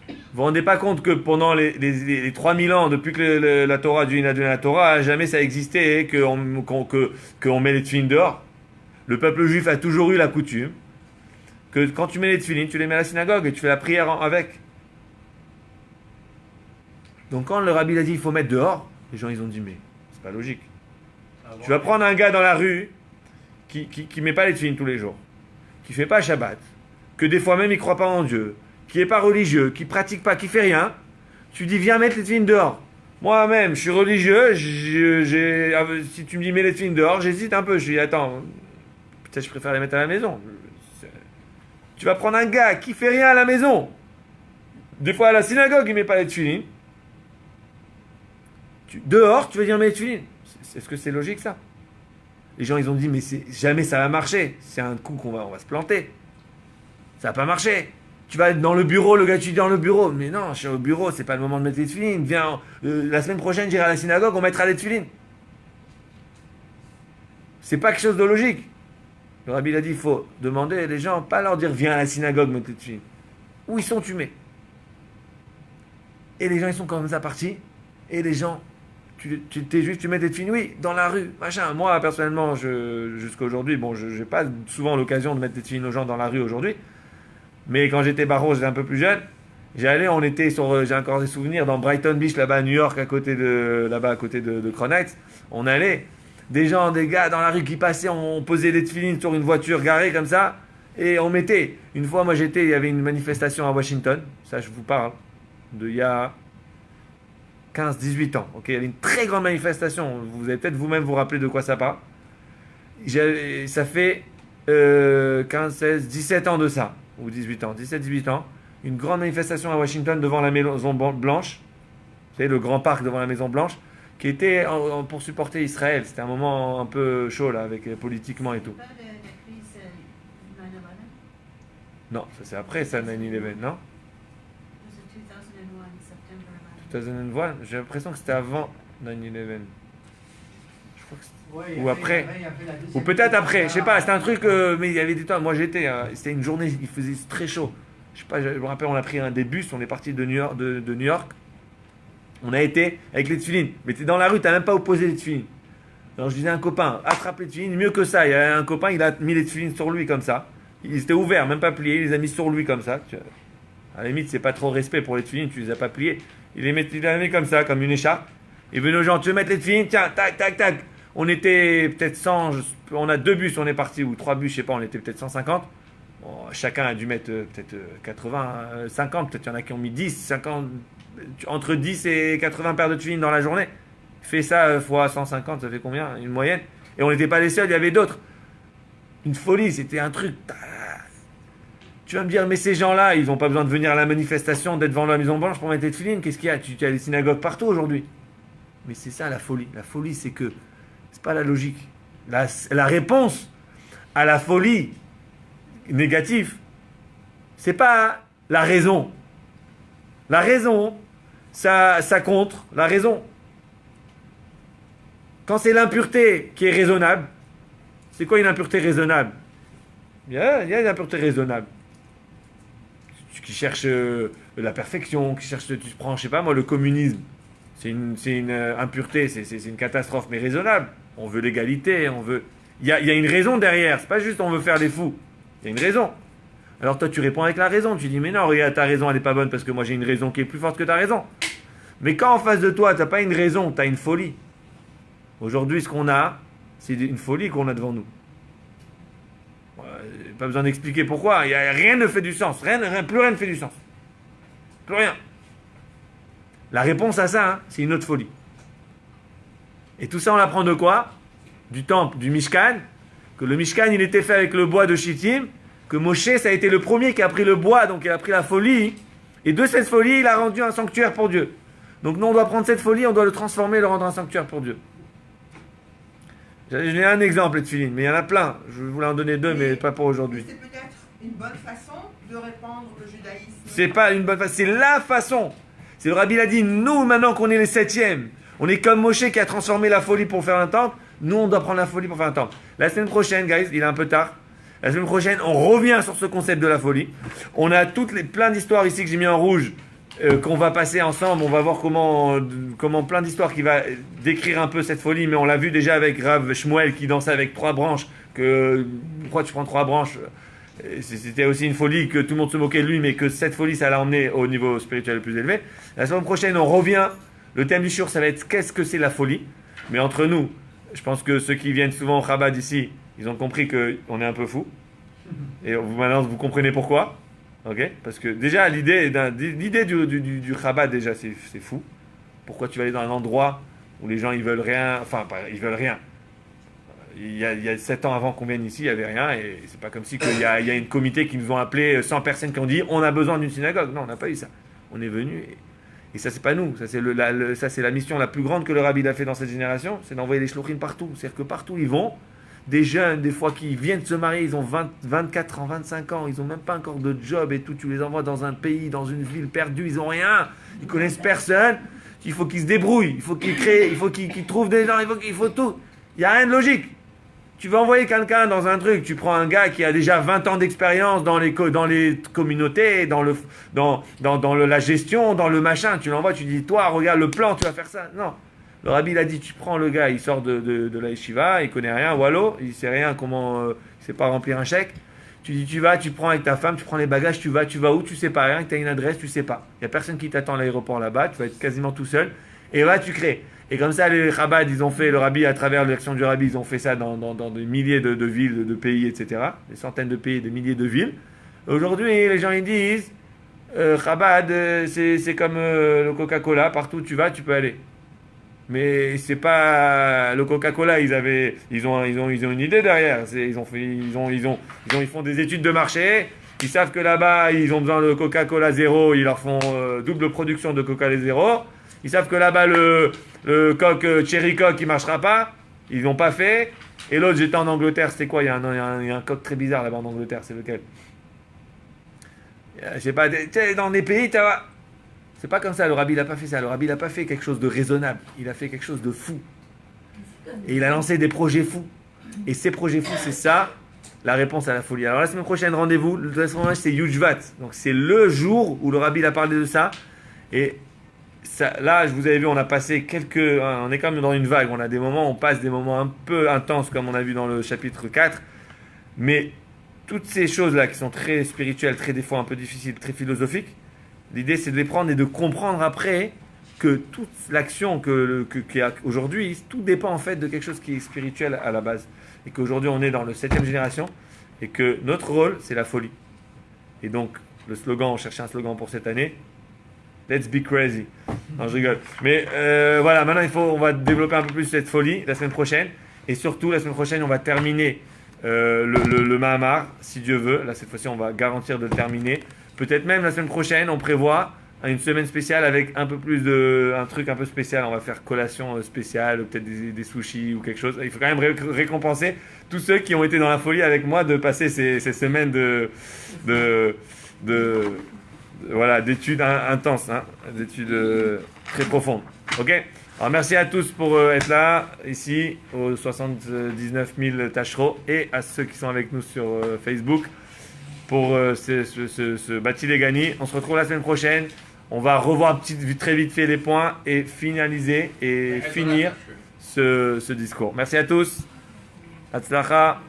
Vous vous rendez pas compte que pendant les 3000 ans, depuis que la Torah, Dieu a donné la Torah, jamais ça a existé et qu'on met les tefilines dehors. Le peuple juif a toujours eu la coutume que quand tu mets les tefilines, tu les mets à la synagogue et tu fais la prière avec. Donc quand le rabbi a dit il faut mettre dehors, les gens ils ont dit mais c'est pas logique. Tu vas prendre un gars dans la rue qui met pas les tefilines tous les jours, qui fait pas Shabbat, que des fois même il croit pas en Dieu, qui est pas religieux, qui pratique pas, qui fait rien, tu dis viens mettre les tefilines dehors. Moi-même, je suis religieux, si tu me dis mets les tefilines dehors, j'hésite un peu, je dis attends, peut-être je préfère les mettre à la maison. Tu vas prendre un gars qui fait rien à la maison. Des fois à la synagogue, il met pas les tefilines. Dehors, tu vas dire mets les tefilines. Est-ce que c'est logique ça? Les gens ils ont dit mais jamais ça va marcher. C'est un coup on va se planter. Ça va pas marcher. Tu vas être dans le bureau, le gars tu dis dans le bureau. Mais non, je suis au bureau, c'est pas le moment de mettre les tefilines. Viens, la semaine prochaine j'irai à la synagogue, on mettra les tefilines. C'est pas quelque chose de logique. Le rabbi a dit il faut demander les gens, pas leur dire viens à la synagogue mettre les tefilines. Où ils sont tu mets. Et les gens ils sont comme ça partis. Et les gens, t'es juif, tu mets des tefilines, oui, dans la rue, machin. Moi personnellement, jusqu'à aujourd'hui, bon, je n'ai pas souvent l'occasion de mettre des tefilines aux gens dans la rue aujourd'hui. Mais quand j'étais barreau, j'étais un peu plus jeune. J'ai encore des souvenirs dans Brighton Beach, là-bas à New York, à côté de Crown Heights. On allait, des gars dans la rue qui passaient, on posait des tefilines sur une voiture garée comme ça, et on mettait. Une fois, il y avait une manifestation à Washington, ça je vous parle, il y a 15-18 ans. Ok, il y avait une très grande manifestation, vous allez peut-être vous-même vous rappeler de quoi ça parle. Ça fait 15, 16, 17 ans de ça. Ou 18 ans, 17-18 ans, une grande manifestation à Washington devant la Maison Blanche, vous savez, le grand parc devant la Maison Blanche, qui était pour supporter Israël. C'était un moment un peu chaud, là, politiquement et tout. Pas de la crise du 9/11? Non, ça c'est après ça, 9/11, non? It was in 2001, September 11. 2001, j'ai l'impression que c'était avant 9/11. Je crois que c'était... Ouais, Ou après. il a fait la deuxième Ou peut-être édition. après, je sais pas, c'était un truc, mais il y avait des temps, moi j'étais, c'était une journée, il faisait très chaud. Je sais pas, je me rappelle, on a pris des bus, on est parti de New York, on a été avec les tefilines, mais t'es dans la rue, t'as même pas opposé les tefilines. Alors je disais à un copain, attrape les tefilines, mieux que ça, il y a un copain, il a mis les tefilines sur lui comme ça, ils étaient ouverts, même pas pliés, il les a mis sur lui comme ça. À la limite, c'est pas trop respect pour les tefilines, tu les as pas pliés, il les a mis comme ça, comme une écharpe, il venait aux gens, tu veux mettre les tefilines, tiens, tac, tac, tac. On était peut-être 100, on a 2 bus, on est parti, ou 3 bus, je sais pas, on était peut-être 150. Bon, chacun a dû mettre peut-être 80, 50, peut-être il y en a qui ont mis 10, 50, entre 10 et 80 paires de tefilines dans la journée. Fais ça fois 150, ça fait combien? Une moyenne. Et on n'était pas les seuls, il y avait d'autres. Une folie, c'était un truc. Tu vas me dire, mais ces gens-là, ils n'ont pas besoin de venir à la manifestation, d'être devant la Maison Blanche pour mettre des tefilines. Qu'est-ce qu'il y a? Tu as des synagogues partout aujourd'hui. Mais c'est ça la folie. La folie, c'est que c'est pas la logique. La réponse à la folie négative, c'est pas la raison. La raison, ça contre la raison. Quand c'est l'impureté qui est raisonnable, c'est quoi une impureté raisonnable? Il y a une impureté raisonnable. Qui cherche la perfection, qui cherche, tu prends, je sais pas moi, le communisme. C'est une impureté, c'est une catastrophe, mais raisonnable. On veut l'égalité, on veut... Il y a une raison derrière, c'est pas juste on veut faire des fous. Il y a une raison. Alors toi, tu réponds avec la raison. Tu dis, mais non, regarde, ta raison, elle n'est pas bonne parce que moi, j'ai une raison qui est plus forte que ta raison. Mais quand en face de toi, tu n'as pas une raison, tu as une folie. Aujourd'hui, ce qu'on a, c'est une folie qu'on a devant nous. Pas besoin d'expliquer pourquoi. Rien ne fait du sens. Plus rien ne fait du sens. Plus rien. La réponse à ça, c'est une autre folie. Et tout ça, on l'apprend de quoi? Du temple, du Mishkan. Que le Mishkan, il était fait avec le bois de Shittim. que Moshe, ça a été le premier qui a pris le bois, donc il a pris la folie, et de cette folie, il a rendu un sanctuaire pour Dieu. Donc nous, on doit prendre cette folie, on doit le transformer et le rendre un sanctuaire pour Dieu. J'ai un exemple, les tefilines, mais il y en a plein. Je voulais en donner deux, mais pas pour aujourd'hui. C'est peut-être une bonne façon de répandre le judaïsme. C'est pas une bonne façon, c'est la façon. C'est le Rabbi l'a dit, nous, maintenant qu'on est les 7e, on est comme Moshe qui a transformé la folie pour faire un temple, nous, on doit prendre la folie pour faire un temple. La semaine prochaine, guys, il est un peu tard. La semaine prochaine, on revient sur ce concept de la folie. On a plein d'histoires ici que j'ai mis en rouge, qu'on va passer ensemble. On va voir comment plein d'histoires qui va décrire un peu cette folie. Mais on l'a vu déjà avec Rav Shmuel qui dansait avec 3 branches. Pourquoi tu prends 3 branches? C'était aussi une folie que tout le monde se moquait de lui, mais que cette folie, ça l'a emmené au niveau spirituel le plus élevé. La semaine prochaine, on revient. Le thème du jour, ça va être qu'est-ce que c'est la folie? Mais entre nous, je pense que ceux qui viennent souvent au Chabad ici, ils ont compris qu'on est un peu fou. Et maintenant, vous comprenez pourquoi. Ok? Parce que déjà, l'idée du Chabad, déjà, c'est fou. Pourquoi tu vas aller dans un endroit où les gens, ils veulent rien. Enfin, ils veulent rien. Il y a 7 ans avant qu'on vienne ici, il n'y avait rien. Et c'est pas comme si qu'il y a une comité qui nous ont appelé 100 personnes qui ont dit on a besoin d'une synagogue. Non, on n'a pas eu ça. On est venu et ça, c'est pas nous. Ça, c'est la mission la plus grande que le Rabbi a fait dans cette génération. C'est d'envoyer les shluchim partout. C'est-à-dire que partout, ils vont. Des jeunes, des fois, qui viennent de se marier, ils ont 24 ans, 25 ans, ils n'ont même pas encore de job et tout. Tu les envoies dans un pays, dans une ville perdue, ils n'ont rien. Ils connaissent personne. Il faut qu'ils se débrouillent. Il faut qu'ils créent, il faut qu'ils trouvent des gens, il faut tout. Il n'y a rien de logique. Tu vas envoyer quelqu'un dans un truc, tu prends un gars qui a déjà 20 ans d'expérience dans les communautés, dans la gestion, dans le machin, tu l'envoies, tu dis, toi, regarde le plan, tu vas faire ça. Non. Le Rabbi, il a dit, tu prends le gars, il sort de la yeshiva, il connaît rien, wallo, il sait rien comment, il sait pas remplir un chèque. Tu dis, tu vas, tu prends avec ta femme, tu prends les bagages, tu vas où, tu sais pas rien, tu as une adresse, tu sais pas. Il y a personne qui t'attend à l'aéroport là-bas, tu vas être quasiment tout seul, et là, tu crées. Et comme ça, les Chabad, ils ont fait, le Rabbi, à travers l'action du Rabbi, ils ont fait ça dans des milliers de villes, de pays, etc. Des centaines de pays, des milliers de villes. Aujourd'hui, les gens, ils disent, Chabad, c'est comme le Coca-Cola, partout où tu vas, tu peux aller. Mais c'est pas le Coca-Cola, ils ont une idée derrière. Ils font des études de marché. Ils savent que là-bas, ils ont besoin de Coca-Cola zéro, ils leur font double production de Coca-Cola zéro. Ils savent que là-bas, le coq Cherry Coke, il marchera pas. Ils l'ont pas fait. Et l'autre, j'étais en Angleterre, c'était quoi? Il y a un coq très bizarre là-bas en Angleterre, c'est lequel? Je sais pas, dans des pays, tu vois. C'est pas comme ça, le Rabbi il n'a pas fait ça. Le Rabbi il n'a pas fait quelque chose de raisonnable. Il a fait quelque chose de fou. Et il a lancé des projets fous. Et ces projets fous, c'est ça, la réponse à la folie. Alors la semaine prochaine, rendez-vous. Le semaine prochaine, c'est Yujvat. Donc c'est le jour où le Rabbi il a parlé de ça. Et ça, là, vous avez vu, on a passé on est quand même dans une vague. On a des moments, on passe des moments un peu intenses, comme on a vu dans le chapitre 4. Mais toutes ces choses-là qui sont très spirituelles, très des fois un peu difficiles, très philosophiques, l'idée, c'est de les prendre et de comprendre après que toute l'action qu'il y a aujourd'hui, tout dépend en fait de quelque chose qui est spirituel à la base. Et qu'aujourd'hui, on est dans le 7e génération et que notre rôle, c'est la folie. Et donc, le slogan, on cherchait un slogan pour cette année. Let's be crazy. Non, je rigole. Mais voilà, maintenant, on va développer un peu plus cette folie la semaine prochaine. Et surtout, la semaine prochaine, on va terminer le Mahamar, si Dieu veut. Là, cette fois-ci, on va garantir de le terminer. Peut-être même la semaine prochaine, on prévoit une semaine spéciale avec un peu plus un truc un peu spécial. On va faire collation spéciale, peut-être des sushis ou quelque chose. Il faut quand même récompenser tous ceux qui ont été dans la folie avec moi de passer ces semaines d'études intenses, d'études très profondes. Ok? Alors merci à tous pour être là, ici, aux 79 000 Tachereaux, et à ceux qui sont avec nous sur Facebook. Pour ce Bati Legani. On se retrouve la semaine prochaine. On va revoir très vite fait les points et finaliser et finir ce discours. Merci à tous. Hatzlacha.